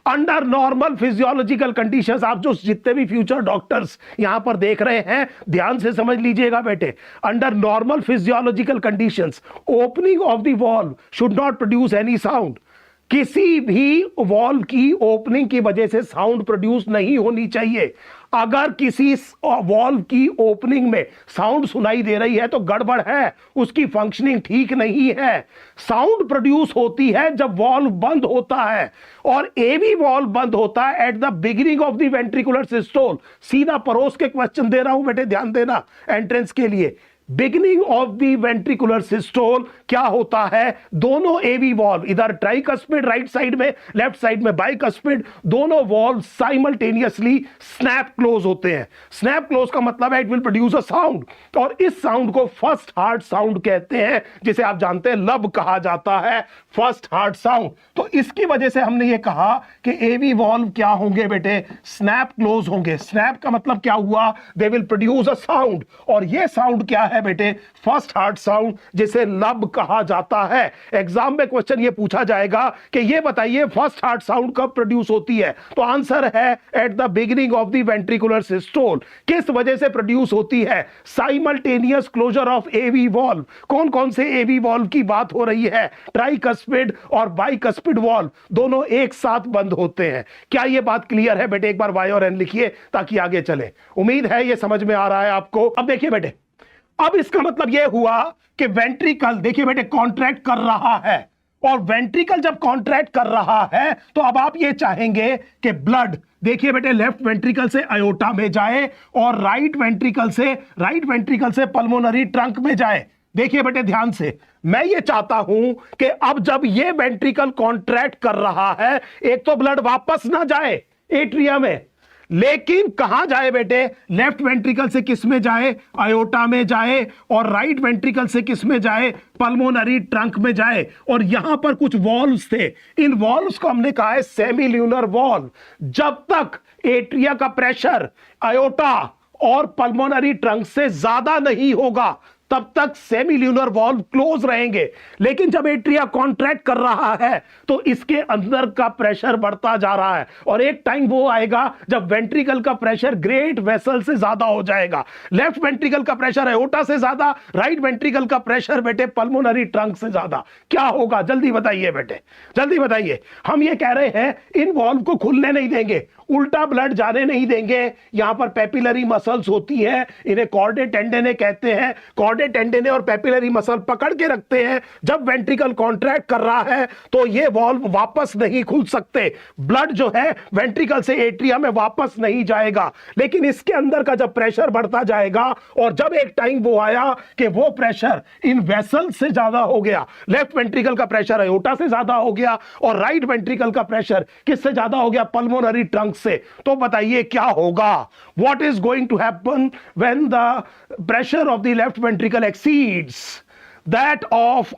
अंडर नॉर्मल फिजियोलॉजिकल कंडीशंस, आप जो जितने भी फ्यूचर डॉक्टर्स यहां पर देख रहे हैं, ध्यान से समझ लीजिएगा बेटे, under normal physiological conditions opening of the valve should not produce any sound. किसी भी वॉल्व की ओपनिंग की वजह से साउंड प्रोड्यूस नहीं होनी चाहिए। अगर किसी वॉल्व की ओपनिंग में साउंड सुनाई दे रही है तो गड़बड़ है, उसकी फंक्शनिंग ठीक नहीं है। साउंड प्रोड्यूस होती है जब वॉल्व बंद होता है, और एवी वॉल्व बंद होता है at the beginning of the ventricular systole. सीधा परोस के क्वेश्चन दे रहा हूं बेटे, ध्यान देना एंट्रेंस के लिए। Beginning of the ventricular systole क्या होता है? दोनों एवी वॉल्व, इधर ट्राइकस्पिड राइट साइड में, लेफ्ट साइड में बाइकस्पिड, दोनों वॉल्व साइमल्टेनियसली स्नैप क्लोज होते हैं। स्नैप क्लोज का मतलब है it will produce a sound, और इस साउंड को फर्स्ट हार्ट साउंड कहते हैं, जिसे आप जानते हैं लब कहा जाता है, फर्स्ट हार्ट साउंड। तो इसकी वजह से हमने ये कहा कि एवी वॉल्व क्या होंगे बेटे? स्नैप क्लोज होंगे। स्नैप का मतलब क्या हुआ? They will produce a sound, और ये साउंड क्या है बेटे? फर्स्ट हार्ट साउंड, जिसे लब कहा जाता है। एग्जाम में क्वेश्चन ये पूछा जाएगा कि ये बताइए फर्स्ट हार्ट साउंड कब प्रोड्यूस होती है? तो आंसर है at the beginning of the ventricular systole. किस वजह से प्रोड्यूस होती है? Simultaneous closure of AV valve. कौन कौन से एवी वॉल्व की बात हो रही है? ट्राइकस्पिड और बाइकस्पिड वॉल्व दोनों एक साथ बंद होते हैं। क्या ये बात क्लियर है बेटे? एक बार वाई और एन लिखिए ताकि आगे चले। उम्मीद है ये समझ में आ रहा है आपको। अब देखिए बेटे, अब इसका मतलब यह हुआ कि वेंट्रिकल, देखिए बेटे, कॉन्ट्रैक्ट कर रहा है, और वेंट्रिकल जब कॉन्ट्रैक्ट कर रहा है तो अब आप ये चाहेंगे कि ब्लड, देखिए बेटे, लेफ्ट वेंट्रिकल से अयोटा में जाए और राइट वेंट्रिकल से पल्मोनरी ट्रंक में जाए। देखिए बेटे ध्यान से, मैं ये चाहता हूं कि अब जब ये वेंट्रिकल कॉन्ट्रैक्ट कर रहा है, एक तो ब्लड वापस ना जाए एट्रिया में, लेकिन कहां जाए बेटे? लेफ्ट वेंट्रिकल से किस में जाए? अयोटा में जाए, और राइट वेंट्रिकल से किस में जाए? पल्मोनरी ट्रंक में जाए। और यहां पर कुछ वॉल्व्स थे, इन वॉल्व्स को हमने कहा है सेमील्यूनर वॉल्व। जब तक एट्रिया का प्रेशर अयोटा और पल्मोनरी ट्रंक से ज्यादा नहीं होगा, तब तक सेमील्यूनर वॉल्व क्लोज रहेंगे। लेकिन जब एट्रिया कॉन्ट्रैक्ट कर रहा है तो इसके अंदर का प्रेशर बढ़ता जा रहा है, और एक टाइम वो आएगा जब वेंट्रिकल का प्रेशर ग्रेट वेसल से ज्यादा हो जाएगा। लेफ्ट वेंट्रिकल का प्रेशर एओर्टा से ज्यादा, राइट वेंट्रिकल का प्रेशर बेटे पल्मोनरी ट्रंक से ज्यादा। क्या होगा जल्दी बताइए बेटे, जल्दी बताइए। हम ये कह रहे हैं इन वॉल्व को खुलने नहीं देंगे, उल्टा ब्लड जाने नहीं देंगे। यहां पर पेपिलरी मसल्स होती हैं, इन्हें कॉर्डे टेंडेने कहते हैं। कॉर्डे टेंडेने और पेपिलरी मसल पकड़ के रखते हैं। जब वेंट्रिकल कॉन्ट्रैक्ट कर रहा है तो ये वॉल्व वापस नहीं खुल सकते, ब्लड जो है वेंट्रिकल से एट्रिया में वापस नहीं जाएगा। लेकिन इसके अंदर का जब प्रेशर बढ़ता जाएगा, और जब एक टाइम वो आया कि वो प्रेशर इन वेसल से ज्यादा हो गया, लेफ्ट वेंट्रिकल का प्रेशर एओर्टा से ज्यादा हो गया और राइट वेंट्रिकल का प्रेशर किससे ज्यादा हो गया, पल्मोनरी ट्रंक से, तो बताइए क्या होगा। What is going to happen when the pressure of the left ventricle exceeds that of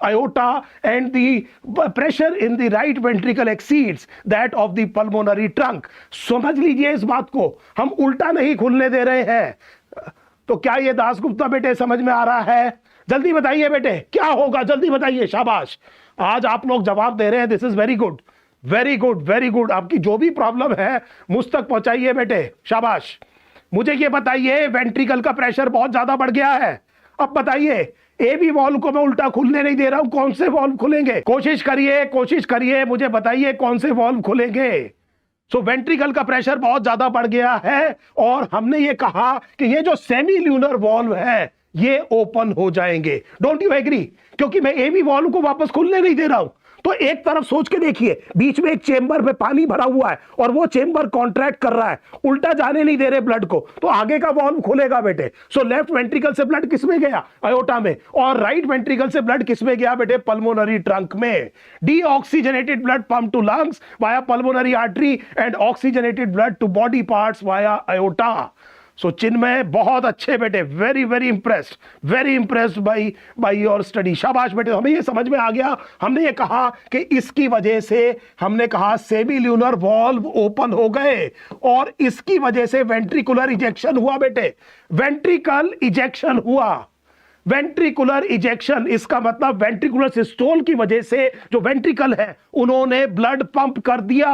aorta and the pressure in the right ventricle exceeds that of the pulmonary trunk। समझ लीजिए इस बात को, हम उल्टा नहीं खुलने दे रहे हैं। तो क्या ये दासगुप्ता बेटे समझ में आ रहा है? जल्दी बताइए बेटे क्या होगा, जल्दी बताइए। शाबाश, आज आप लोग जवाब दे रहे हैं, this is very good, very good, very good. आपकी जो भी प्रॉब्लम है मुझ तक पहुंचाइए बेटे, शाबाश। मुझे ये बताइए, वेंट्रिकल का प्रेशर बहुत ज्यादा बढ़ गया है, अब बताइए ए बी वॉल्व को मैं उल्टा खुलने नहीं दे रहा हूं, कौन से वॉल्व खुलेंगे? कोशिश करिए, कोशिश करिए, मुझे बताइए कौन से वॉल्व खुलेंगे। सो वेंट्रिकल का प्रेशर बहुत ज्यादा बढ़ गया है, और हमने ये कहा कि ये जो सेमील्यूनर वॉल्व है ये ओपन हो जाएंगे। Don't you agree? क्योंकि मैं ए बी वॉल्व को वापस खुलने नहीं दे रहा हूं। तो एक तरफ सोच के देखिए, बीच में एक चेंबर में पानी भरा हुआ है और वो चेंबर कॉन्ट्रैक्ट कर रहा है, उल्टा जाने नहीं दे रहे ब्लड को, तो आगे का वॉल्व खुलेगा बेटे। सो लेफ्ट वेंट्रिकल से ब्लड किस में गया? अयोटा में। और राइट वेंट्रिकल से ब्लड किस में गया बेटे? पल्मोनरी ट्रंक में। Deoxygenated blood pump to lungs via pulmonary artery and oxygenated blood to body parts via aorta. So Chinmay बहुत अच्छे बेटे, very very impressed, very impressed by your study. शाबाश बेटे, हमें ये समझ में आ गया। हमने ये कहा कि इसकी वजह से, हमने कहा सेमील्यूनर वॉल्व ओपन हो गए और इसकी वजह से वेंट्रिकुलर इजेक्शन हुआ बेटे, वेंट्रिकल इजेक्शन हुआ। वेंट्रिकुलर इजेक्शन, इसका मतलब वेंट्रिकुलर सिस्टोल की वजह से जो वेंट्रिकल है उन्होंने ब्लड पंप कर दिया,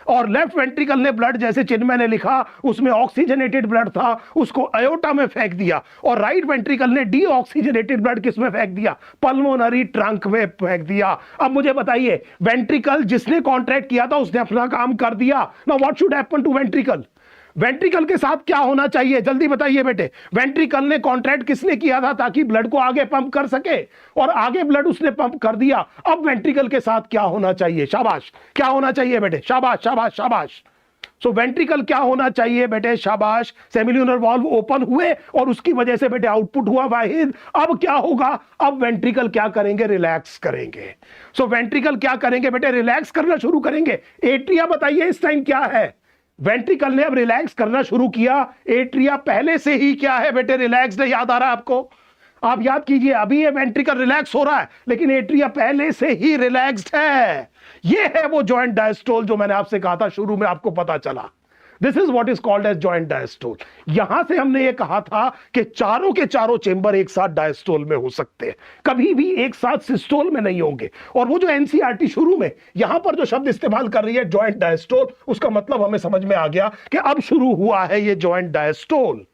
और लेफ्ट वेंट्रिकल ने ब्लड, जैसे चिन्मय ने लिखा, उसमें ऑक्सीजनेटेड ब्लड था, उसको अयोटा में फेंक दिया, और राइट वेंट्रिकल ने डीऑक्सीजनेटेड ब्लड किस में फेंक दिया? पल्मोनरी ट्रंक में फेंक दिया। अब मुझे बताइए, वेंट्रिकल जिसने कॉन्ट्रैक्ट किया था उसने अपना काम कर दिया। Now what should happen to ventricle? Ventricle के साथ क्या होना चाहिए, जल्दी बताइए बेटे। वेंट्रिकल ने कॉन्ट्रैक्ट किसने किया था? ताकि ब्लड को आगे पंप कर सके, और आगे ब्लड उसने पंप कर दिया। अब वेंट्रिकल के साथ क्या होना चाहिए? शाबाश, क्या होना चाहिए बेटे? शाबाश शाबाश शाबाश। सो वेंट्रिकल क्या होना चाहिए बेटे? शाबाश। सेमील्यूनर वॉल्व ओपन हुए और उसकी वजह से बेटे आउटपुट हुआ वाहिद। अब क्या होगा? अब वेंट्रिकल क्या करेंगे? रिलैक्स करेंगे। सो वेंट्रिकल क्या करेंगे बेटे? रिलैक्स करना शुरू करेंगे। एट्रिया बताइए इस टाइम क्या है? वेंट्रिकल ने अब रिलैक्स करना शुरू किया। एट्रिया पहले से ही क्या है बेटे? रिलैक्स है। याद आ रहा है आपको? आप याद कीजिए, अभी ये वेंट्रिकल रिलैक्स हो रहा है, लेकिन एट्रिया पहले से ही रिलैक्स्ड है। ये है वो जॉइंट डायस्टोल जो मैंने आपसे कहा था शुरू में, आपको पता चला। This is what is called as joint diastole. यहां से हमने ये कहा था कि चारों के चारों चेंबर एक साथ डायस्टोल में हो सकते हैं, कभी भी एक साथ सिस्टोल में नहीं होंगे। और वो जो एनसीईआरटी शुरू में यहां पर जो शब्द इस्तेमाल कर रही है जॉइंट डायस्टोल, उसका मतलब हमें समझ में आ गया कि अब शुरू हुआ है ये जॉइंट डायस्टोल।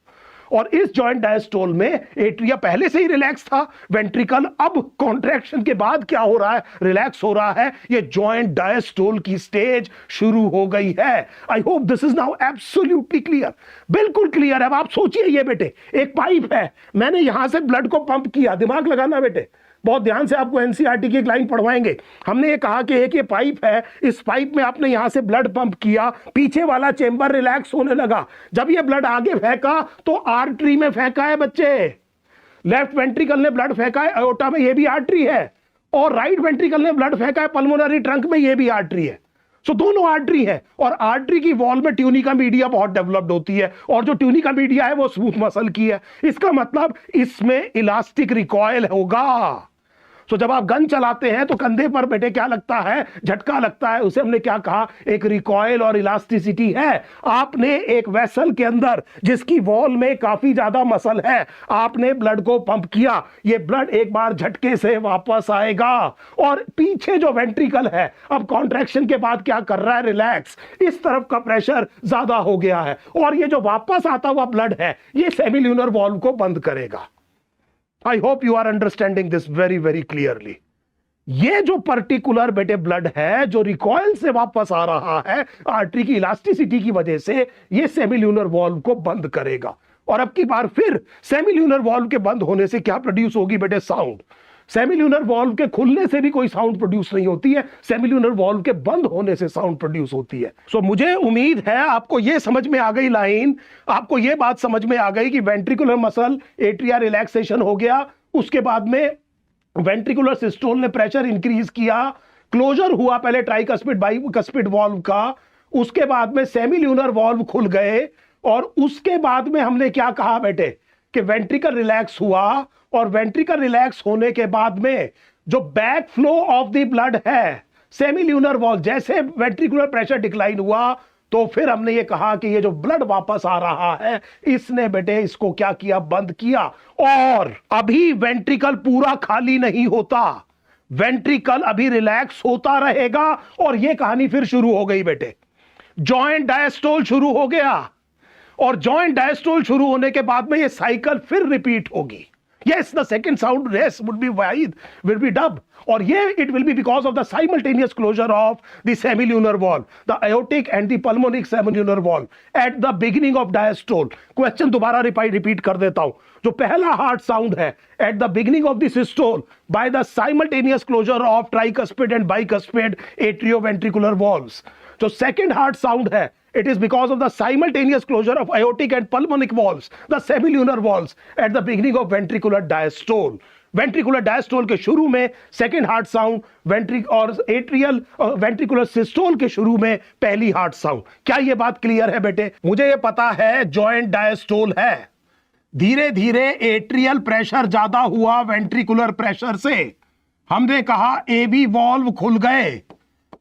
और इस जॉइंट डायस्टोल में एट्रिया पहले से ही रिलैक्स था, वेंट्रिकल अब कॉन्ट्रैक्शन के बाद क्या हो रहा है? रिलैक्स हो रहा है। ये जॉइंट डायस्टोल की स्टेज शुरू हो गई है। आई hope this is now absolutely clear, बिल्कुल क्लियर है। अब आप सोचिए, ये बेटे एक पाइप है, मैंने यहां से ब्लड को पंप किया। दिमाग लगाना बेटे, बहुत ध्यान से, आपको एनसीईआरटी की एक लाइन पढ़वाएंगे। हमने ये कहा कि एक ये पाइप है, इस पाइप में आपने यहां से ब्लड पंप किया, पीछे वाला चेंबर रिलैक्स होने लगा। जब ये ब्लड आगे फेंका तो आर्टरी में फेंका है बच्चे। लेफ्ट वेंट्रिकल ने ब्लड फेंका है अयोटा में, ये भी आर्टरी है, और राइट वेंट्रिकल ने ब्लड फेंका है पल्मोनरी ट्रंक में, ये भी आर्टरी है। सो दोनों आर्टरी है, और आर्टरी की वॉल में ट्यूनिका मीडिया बहुत डेवलप्ड होती है, और जो ट्यूनिका मीडिया है वो स्मूथ मसल की है। इसका मतलब इसमें इलास्टिक रिकॉइल होगा। तो जब आप गन चलाते हैं तो कंधे पर बेटे क्या लगता है, झटका लगता है, उसे हमने क्या कहा, एक रिकॉइल और इलास्टिसिटी है। आपने एक वेसल के अंदर जिसकी वॉल में काफी ज्यादा मसल है, आपने ब्लड को पंप किया, ये ब्लड एक बार झटके से वापस आएगा और पीछे जो वेंट्रिकल है अब कॉन्ट्रैक्शन के बाद क्या कर रहा है, रिलैक्स, इस तरफ का प्रेशर ज्यादा हो गया है और ये जो वापस आता हुआ ब्लड है ये सेमिल्यूनर वॉल्व को बंद करेगा। I hope you are understanding this very very clearly. ये जो पर्टिकुलर बेटे ब्लड है जो रिकॉइल से वापस आ रहा है आर्टरी की इलास्टिसिटी की वजह से, ये सेमिल्यूनर वॉल्व को बंद करेगा। और अब की बार फिर सेमिल्यूनर वॉल्व के बंद होने से क्या प्रोड्यूस होगी बेटे, साउंड। सेमिल्यूनर वॉल्व के खुलने से भी कोई साउंड प्रोड्यूस नहीं होती है, सेमिल्यूनर वॉल्व के बंद होने से साउंड प्रोड्यूस होती है। सो मुझे उम्मीद है आपको यह समझ में आ गई लाइन, आपको यह बात समझ में आ गई कि वेंट्रिकुलर मसल एट्रिया रिलैक्सेशन हो गया, उसके बाद में वेंट्रिकुलर सिस्टोल ने प्रेशर इंक्रीज किया, क्लोजर हुआ पहले ट्राइकस्पिड बाइकस्पिड वॉल्व का, उसके बाद में सेमिल्यूनर वॉल्व खुल गए और उसके बाद में हमने क्या कहा बेटे कि वेंट्रिकल रिलैक्स हुआ और वेंट्रिकल रिलैक्स होने के बाद में जो back flow of the blood है सेमिल्यूनर वॉल्व, जैसे वेंट्रिकुलर प्रेशर डिक्लाइन हुआ तो फिर हमने ये कहा कि ये जो ब्लड वापस आ रहा है इसने बेटे इसको क्या किया, बंद किया। और अभी वेंट्रिकल पूरा खाली नहीं होता, वेंट्रिकल अभी रिलैक्स होता रहेगा और ये कहानी फिर शुरू हो गई बेटे, जॉइंट डायस्टोल शुरू हो गया और जॉइंट डायस्टोल शुरू होने के बाद में ये साइकिल फिर रिपीट होगी। Yes, the second sound yes would be wide, will be dub, or yeah, it will be because of the simultaneous closure of the semilunar valve, the aortic and the pulmonic semilunar valve at the beginning of diastole. Question दोबारा repeat कर देता हूं। जो पहला heart sound है at the beginning of the systole by the simultaneous closure of tricuspid and bicuspid atrioventricular valves. जो second heart sound है, it is because of the simultaneous closure of aortic and pulmonic valves, the semilunar valves at the beginning of ventricular diastole. Ventricular diastole के शुरू में second heart sound और atrial ventricular systole के शुरू में पहली heart sound. क्या ये बात क्लियर है बेटे? मुझे ये पता है जॉइंट डायस्टोल है, धीरे धीरे एट्रियल प्रेशर ज्यादा हुआ वेंट्रिकुलर प्रेशर से, हमने कहा एबी वॉल्व खुल गए,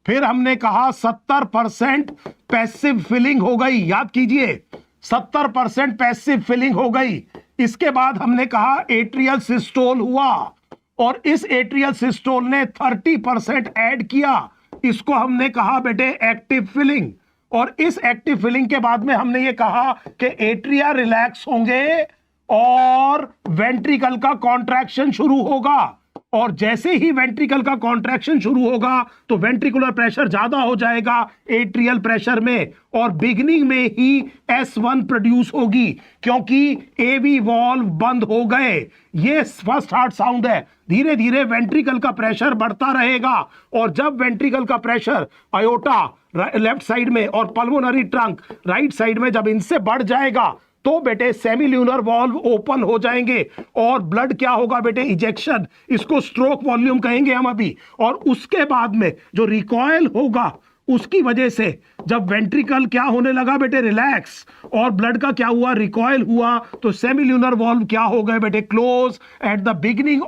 फिर हमने कहा 70% पैसिव फिलिंग हो गई, याद कीजिए 70% पैसिव फिलिंग हो गई। इसके बाद हमने कहा एट्रियल सिस्टोल हुआ और इस एट्रियल सिस्टोल ने 30% ऐड किया, इसको हमने कहा बेटे एक्टिव फिलिंग। और इस एक्टिव फिलिंग के बाद में हमने ये कहा कि एट्रिया रिलैक्स होंगे और वेंट्रिकल का कॉन्ट्रैक्शन शुरू होगा और जैसे ही वेंट्रिकल का कॉन्ट्रैक्शन शुरू होगा तो वेंट्रिकुलर प्रेशर ज्यादा हो जाएगा एट्रियल प्रेशर में और बिगिनिंग में ही S1 प्रोड्यूस होगी क्योंकि एवी वॉल्व बंद हो गए। ये फर्स्ट हार्ट साउंड है, धीरे धीरे वेंट्रिकल का प्रेशर बढ़ता रहेगा और जब वेंट्रिकल का प्रेशर अयोटा लेफ्ट साइड में और पल्मोनरी ट्रंक राइट साइड में जब इनसे बढ़ जाएगा तो बेटे सेमिल्यूनर वॉल्व ओपन हो जाएंगे और ब्लड क्या होगा बेटे, इजेक्शन, इसको स्ट्रोक वॉल्यूम कहेंगे हम अभी। और उसके बाद में जो रिकॉइल होगा उसकी वजह से जब वेंट्रिकल क्या होने लगा बेटे, रिलैक्स, और ब्लड का क्या हुआ, रिकॉइल हुआ, तो सेमिल्यूनर वॉल्व क्या हो गए बेटे, close eight the beginning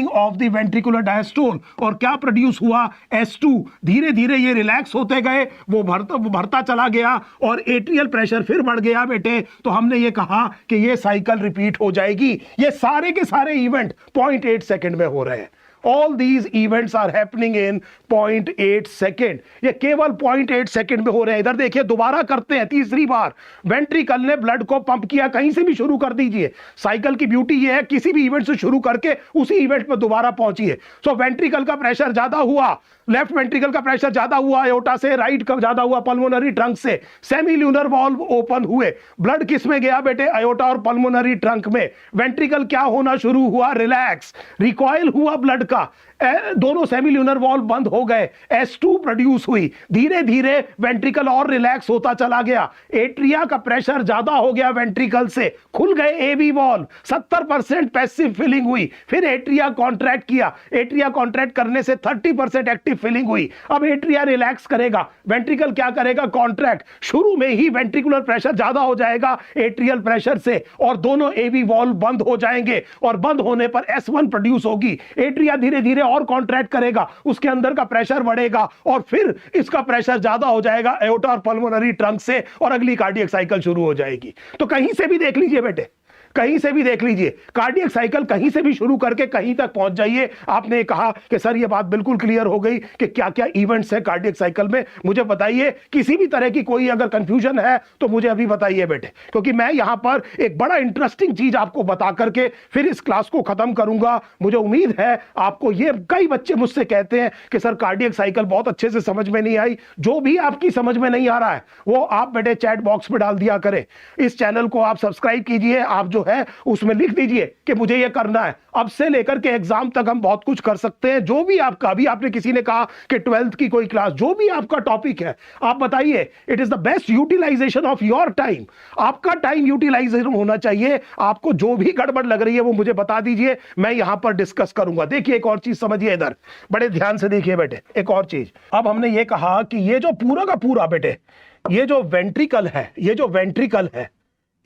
of the ventricular diastole. और क्या प्रोड्यूस हुआ, S2। धीरे धीरे ये रिलैक्स होते गए, वो भरता चला गया और एट्रियल प्रेशर फिर बढ़ गया बेटे। तो हमने ये कहा कि ये साइकिल रिपीट हो जाएगी। ये सारे के सारे इवेंट 0.8 सेकेंड में हो रहे हैं। All these events are happening in 0.8 second. ये केवल 0.8 सेकेंड में हो रहे हैं। इधर देखिए, दोबारा करते हैं, तीसरी बार वेंट्रिकल ने ब्लड को पंप किया, कहीं से भी शुरू कर दीजिए। साइकिल की ब्यूटी ये है, किसी भी इवेंट से शुरू करके उसी इवेंट पर दोबारा पहुंचिए। सो वेंट्रिकल का प्रेशर ज्यादा हुआ, लेफ्ट वेंट्रिकल का प्रेशर ज्यादा हुआ एओर्टा से, राइट का ज्यादा हुआ पल्मोनरी ट्रंक से, सेमिल्यूनर वॉल्व ओपन हुए, ब्लड किस में गया बेटे, एओर्टा और पल्मोनरी ट्रंक में। वेंट्रिकल क्या होना शुरू हुआ, रिलैक्स, रिकॉइल हुआ ब्लड का, दोनों सेमिल्यूनर वॉल्व बंद हो गए, S2 प्रोड्यूस हुई, धीरे धीरे वेंट्रिकल और रिलैक्स होता चला गया, एट्रिया का प्रेशर ज्यादा हो गया वेंट्रिकल से, खुल गए एबी वॉल्व, 70% पैसिव फिलिंग हुई, फिर एट्रिया कॉन्ट्रैक्ट किया, एट्रिया कॉन्ट्रैक्ट करने से 30% एक्टिव फिलिंग हुई। अब एट्रिया रिलैक्स करेगा, वेंट्रिकल क्या करेगा, कॉन्ट्रैक्ट। शुरू में ही वेंट्रिकुलर प्रेशर ज्यादा हो जाएगा एट्रियल प्रेशर से और दोनों एबी वॉल्व बंद हो जाएंगे और बंद होने पर S1 प्रोड्यूस होगी, एट्रिया धीरे धीरे और कॉन्ट्रैक्ट करेगा, उसके अंदर का प्रेशर बढ़ेगा और फिर इसका प्रेशर ज्यादा हो जाएगा एओर्टा और पल्मोनरी ट्रंक से और अगली कार्डियक साइकिल शुरू हो जाएगी। तो कहीं से भी देख लीजिए बेटे, कहीं से भी देख लीजिए, कार्डियक साइकिल कहीं से भी शुरू करके कहीं तक पहुंच जाइए। आपने कहा कि सर ये बात बिल्कुल क्लियर हो गई कि क्या क्या इवेंट्स हैं कार्डियक साइकिल में, मुझे बताइए, किसी भी तरह की कोई अगर कंफ्यूजन है तो मुझे अभी बताइए बेटे, क्योंकि मैं यहां पर एक बड़ा इंटरेस्टिंग चीज आपको बता करके फिर इस क्लास को खत्म करूंगा। मुझे उम्मीद है आपको, ये कई बच्चे मुझसे कहते हैं कि सर कार्डियक साइकिल बहुत अच्छे से समझ में नहीं आई। जो भी आपकी समझ में नहीं आ रहा है वो आप बेटे चैट बॉक्स में डाल दिया करें। इस चैनल को आप सब्सक्राइब कीजिए, आप जो है उसमें लिख दीजिए कि मुझे ये करना है। अब से लेकर के एग्जाम तक हम बहुत कुछ कर सकते हैं। जो भी आपका, अभी आपने किसी ने कहा कि 12th की कोई क्लास, जो भी आपका टॉपिक है आप बताइए। It is the best utilization of your time. आपका टाइम यूटिलाइजेशन होना चाहिए। आपको जो भी गड़बड़ लग रही है वो मुझे बता दीजिए, मैं यहां पर डिस्कस करूंगा। देखिए एक और चीज समझिए, इधर बड़े ध्यान से देखिए बेटे, एक और चीज। अब हमने ये कहा कि ये जो पूरा का पूरा बेटे, ये जो वेंट्रिकल है, ये जो वेंट्रिकल है,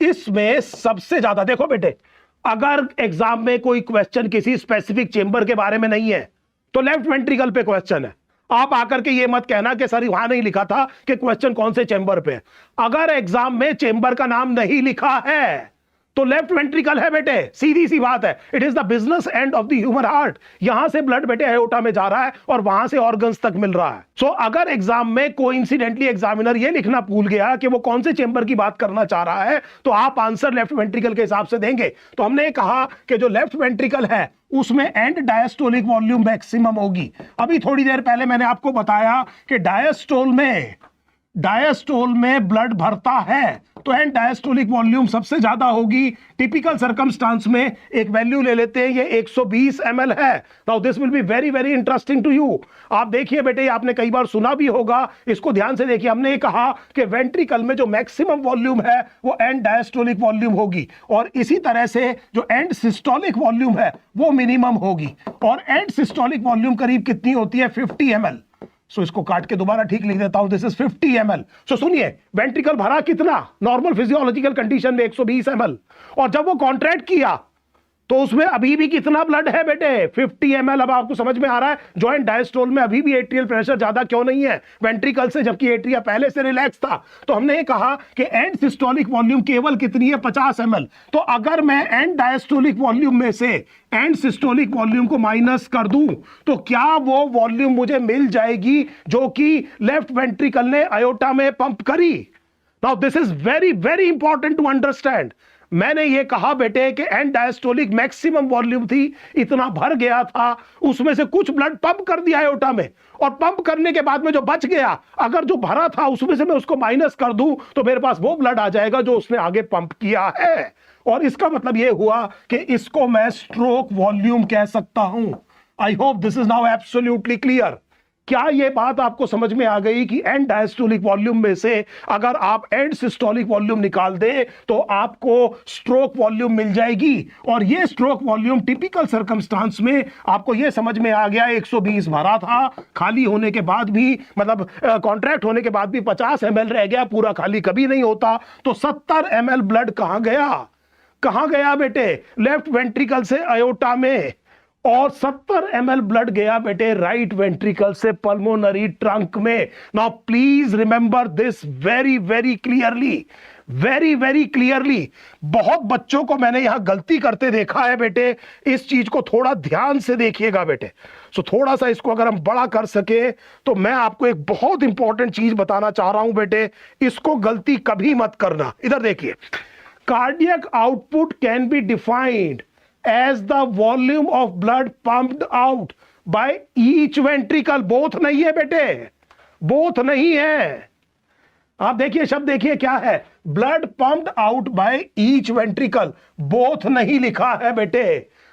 इसमें सबसे ज्यादा, देखो बेटे, अगर एग्जाम में कोई क्वेश्चन किसी स्पेसिफिक चेंबर के बारे में नहीं है तो लेफ्ट वेंट्रिकल पे क्वेश्चन है। आप आकर के ये मत कहना कि सर वहां नहीं लिखा था कि क्वेश्चन कौन से चेंबर पे है। अगर एग्जाम में चेंबर का नाम नहीं लिखा है तो लेफ्ट वेंट्रिकल है बेटे, सीधी सी बात है। It is the business end of the human heart. यहां से ब्लड बेटे एओर्टा में जा रहा है और वहां से ऑर्गन्स तक मिल रहा है। सो अगर एग्जाम में कोइंसिडेंटली एग्जामिनर ये लिखना भूल गया कि वो कौन से चेंबर की बात करना चाह रहा है तो आप आंसर लेफ्ट वेंट्रिकल के हिसाब से देंगे। तो हमने कहा कि जो लेफ्ट वेंट्रिकल है उसमें एंड डायस्टोलिक वॉल्यूम मैक्सिमम होगी। अभी थोड़ी देर पहले मैंने आपको बताया कि डायस्टोल में ब्लड भरता है तो एंड डायस्टोलिक वॉल्यूम सबसे ज्यादा होगी। टिपिकल सर्कमस्टांस में एक वैल्यू ले लेते हैं, ये 120 ml है। Now this will be very very interesting to you. आप देखिए बेटे, आपने कई बार सुना भी होगा, इसको ध्यान से देखिए। हमने कहा कि वेंट्रिकल में जो मैक्सिमम वॉल्यूम है वो एंड डायस्टोलिक वॉल्यूम होगी और इसी तरह से जो एंड सिस्टोलिक वॉल्यूम है वो मिनिमम होगी। और एंड सिस्टोलिक वॉल्यूम करीब कितनी होती है, 50 ml। सो इसको काट के दोबारा ठीक लिख देता हूं, दिस इज 50 ml। सो सुनिए, वेंट्रिकल भरा कितना नॉर्मल फिजियोलॉजिकल कंडीशन में, 120 ml। और जब वो कॉन्ट्रैक्ट किया तो उसमें अभी भी कितना ब्लड है बेटे, 50 ml। अब आपको समझ में आ रहा है जॉइंट डायस्टोल में अभी भी एट्रियल प्रेशर ज्यादा क्यों नहीं है वेंट्रिकल से, जबकि एट्रिया पहले से रिलैक्स था। तो हमने कहा कि एंड सिस्टोलिक वॉल्यूम केवल कितनी है, 50 ml। तो अगर मैं एंड डायस्टोलिक वॉल्यूम में से एंड सिस्टोलिक वॉल्यूम को माइनस कर दूं तो क्या वो वॉल्यूम मुझे मिल जाएगी जो कि लेफ्ट वेंट्रिकल ने आयोटा में पंप करी। Now this is very very important to understand. मैंने ये कहा बेटे कि एंड डायस्टोलिक मैक्सिमम वॉल्यूम थी, इतना भर गया था, उसमें से कुछ ब्लड पंप कर दिया आयोटा में और पंप करने के बाद में जो बच गया, अगर जो भरा था उसमें से मैं उसको माइनस कर दूं तो मेरे पास वो ब्लड आ जाएगा जो उसने आगे पंप किया है। और इसका मतलब ये हुआ कि इसको मैं स्ट्रोक वॉल्यूम कह सकता हूं। आई hope this is now absolutely clear. क्या ये बात आपको समझ में आ गई कि एंड डायस्टोलिक वॉल्यूम में से अगर आप एंड सिस्टोलिक वॉल्यूम निकाल दे तो आपको स्ट्रोक वॉल्यूम मिल जाएगी। और ये स्ट्रोक वॉल्यूम टिपिकल सर्कमस्टांस में आपको ये समझ में आ गया, 120 भरा था, खाली होने के बाद भी, मतलब कॉन्ट्रैक्ट होने के बाद भी 50 ml रह गया, पूरा खाली कभी नहीं होता। तो 70 ml ब्लड कहां गया बेटे, लेफ्ट वेंट्रिकल से आयोटा में, और 70 ml ब्लड गया बेटे राइट वेंट्रिकल से पल्मोनरी ट्रंक में। Now please remember this very very clearly, very very clearly. बहुत बच्चों को मैंने यहां गलती करते देखा है बेटे, इस चीज को थोड़ा ध्यान से देखिएगा बेटे। सो थोड़ा सा इसको अगर हम बड़ा कर सके तो मैं आपको एक बहुत इंपॉर्टेंट चीज बताना चाह रहा हूं बेटे, इसको गलती कभी मत करना। इधर देखिए, cardiac output can be defined as the volume of blood pumped out by each ventricle। Both नहीं है बेटे, बोथ नहीं है। आप देखिए शब्द, देखिए क्या है, blood pumped out by each ventricle, both नहीं लिखा है बेटे।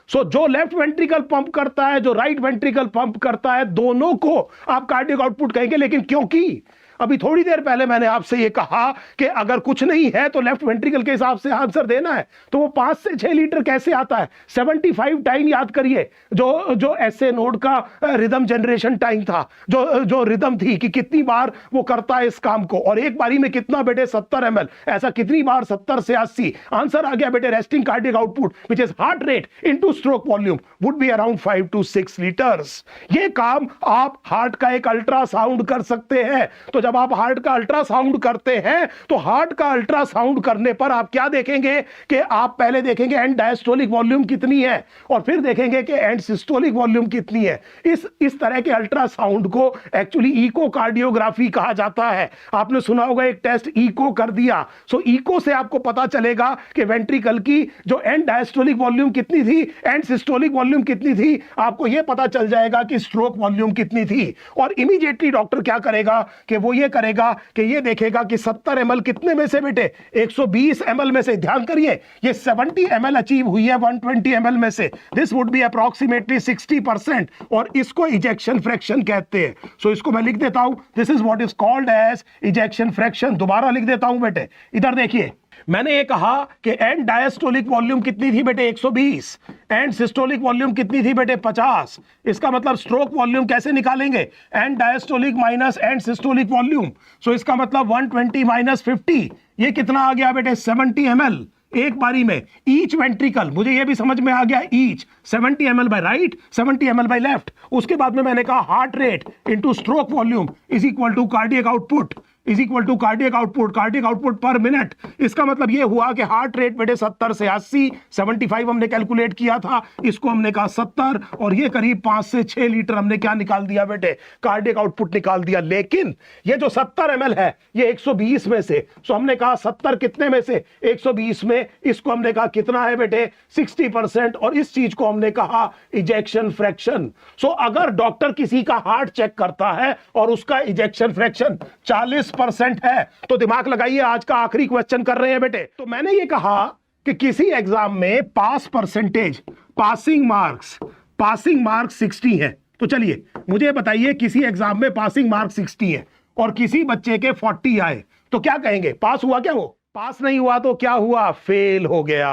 सो जो लेफ्ट वेंट्रिकल पंप करता है, जो राइट वेंट्रिकल पंप करता है, दोनों को आप कार्डियक आउटपुट कहेंगे। लेकिन क्योंकि अभी थोड़ी देर पहले मैंने आपसे ये कहा कि अगर कुछ नहीं है तो लेफ्ट वेंट्रिकल के हिसाब से आंसर देना है, तो वो 5 से 6 लीटर कैसे आता है? 75 टाइम याद करिए, जो एसए नोड का रिदम जनरेशन टाइम था, जो रिदम थी कि कितनी बार वो करता है इस काम को, और एक बारी में कितना बेटे 70 ml, ऐसा कितनी बार 70 से 80। आंसर आ गया बेटे resting cardiac output which is heart rate into stroke volume would be around 5 to 6 litres. ये काम आप हार्ट का एक अल्ट्रासाउंड कर सकते हैं। तो जब आप हार्ट का अल्ट्रासाउंड करते हैं तो हार्ट का अल्ट्रासाउंड करने पर आप क्या देखेंगे कि आप पहले देखेंगे एंड डायस्टोलिक वॉल्यूम कितनी है, और फिर देखेंगे कि एंड सिस्टोलिक वॉल्यूम कितनी है। इस तरह के अल्ट्रासाउंड को एक्चुअली इकोकार्डियोग्राफी कहा जाता है। आपने सुना होगा एक टेस्ट इको कर दिया, सो इको से आपको पता चलेगा कि वेंट्रिकल की जो एंड डायस्टोलिक वॉल्यूम कितनी थी, एंड सिस्टोलिक वॉल्यूम कितनी थी, आपको यह पता चल जाएगा कि स्ट्रोक वॉल्यूम कितनी थी। और इमीडिएटली डॉक्टर क्या करेगा कि वो ये करेगा कि ये देखेगा कि 70 ml कितने में से बेटे, 120 ml में से। ध्यान करिए ये 70 ml अचीव हुई है 120 ml में से, दिस वुड बी अप्रॉक्सीमेटली 60%, और इसको इजेक्शन फ्रैक्शन कहते हैं। सो इसको मैं लिख देता हूं, this is what is called as ejection fraction. दोबारा लिख देता हूं बेटे, इधर देखिए, मैंने ये कहा कि एंड डायस्टोलिक वॉल्यूम कितनी थी बेटे 120, एंड सिस्टोलिक वॉल्यूम कितनी थी बेटे 50। इसका मतलब स्ट्रोक वॉल्यूम कैसे निकालेंगे? End diastolic minus end systolic volume. So इसका मतलब 120 माइनस 50, ये कितना आ गया बेटे 70 ml एक बारी में। ईच वेंट्रिकल, मुझे ये भी समझ में आ गया, each 70 ml by right, 70 ml by left. उसके बाद में मैंने कहा heart rate into stroke volume is equal to cardiac output is equal to cardiac output per minute. इसका मतलब ये हुआ कि हार्ट रेट बेटे 70 से 80, 75 हमने कैलकुलेट किया था, इसको हमने कहा 70, और ये करीब 5 से 6 लीटर हमने क्या निकाल दिया बेटे, कार्डियक आउटपुट निकाल दिया। लेकिन ये जो 70 ml है ये 120 में से, सो हमने कहा 70 कितने में से, 120 में, इसको हमने कहा कितना है बेटे 60%, और इस चीज को हमने कहा इजेक्शन फ्रैक्शन। सो अगर डॉक्टर किसी का हार्ट चेक करता है और उसका इजेक्शन फ्रैक्शन 40% है, तो दिमाग लगाइए, आज का आखिरी क्वेश्चन कर रहे हैं बेटे। तो मैंने ये कहा कि किसी एग्जाम में पास परसेंटेज, पासिंग मार्क्स 60 है। तो चलिए मुझे बताइए, किसी एग्जाम में पासिंग मार्क्स 60 है और किसी बच्चे के 40 आए, तो क्या कहेंगे? पास हुआ क्या? वो पास नहीं हुआ तो क्या हुआ? फेल हो गया।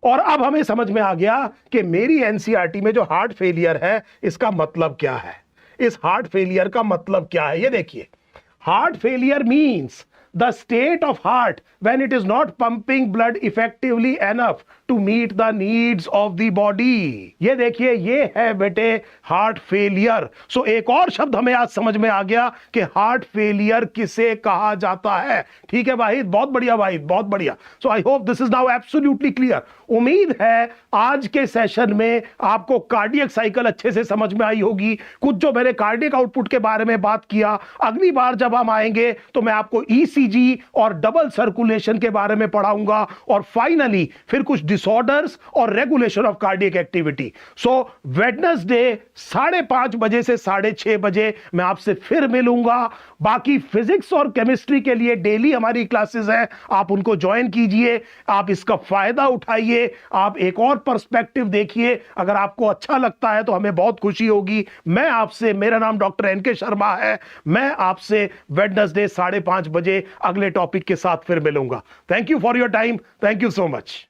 और अब हमें समझ में आ गया कि मेरी एनसीईआरटी में जो हार्ट फेलियर है इसका मतलब क्या है, इस हार्ट फेलियर का मतलब क्या है। ये देखिए, heart failure means the state of heart when it is not pumping blood effectively enough to meet the needs of the body। ये देखिए, ये है बेटे हार्ट फेलियर। सो एक और शब्द हमें आज समझ में आ गया कि हार्ट फेलियर किसे कहा जाता है। ठीक है वाहिद, बहुत बढ़िया वाहिद, बहुत बढ़िया। So I hope this is now absolutely clear. उम्मीद है आज के सेशन में आपको कार्डियक साइकिल अच्छे से समझ में आई होगी। कुछ जो मैंने कार्डियक आउटपुट के बारे में बात किया, अगली बार जब हम आएंगे तो मैं आपको ईसीजी और डबल सर्कुलेशन के बारे में पढ़ाऊंगा, और फाइनली फिर कुछ डिसऑर्डर्स और regulation of cardiac activity. So Wednesday 5:30 बजे से 6:30 बजे मैं आपसे फिर मिलूंगा। बाकी फिजिक्स और केमिस्ट्री के लिए डेली हमारी क्लासेस हैं, आप उनको ज्वाइन कीजिए, आप इसका फायदा उठाइए, आप एक और पर्सपेक्टिव देखिए। अगर आपको अच्छा लगता है तो हमें बहुत खुशी होगी। मैं आपसे, मेरा नाम डॉक्टर एनके शर्मा है, मैं आपसे वेडनेसडे 5:30 बजे अगले टॉपिक के साथ फिर मिलूंगा। Thank you for your time, thank you so much.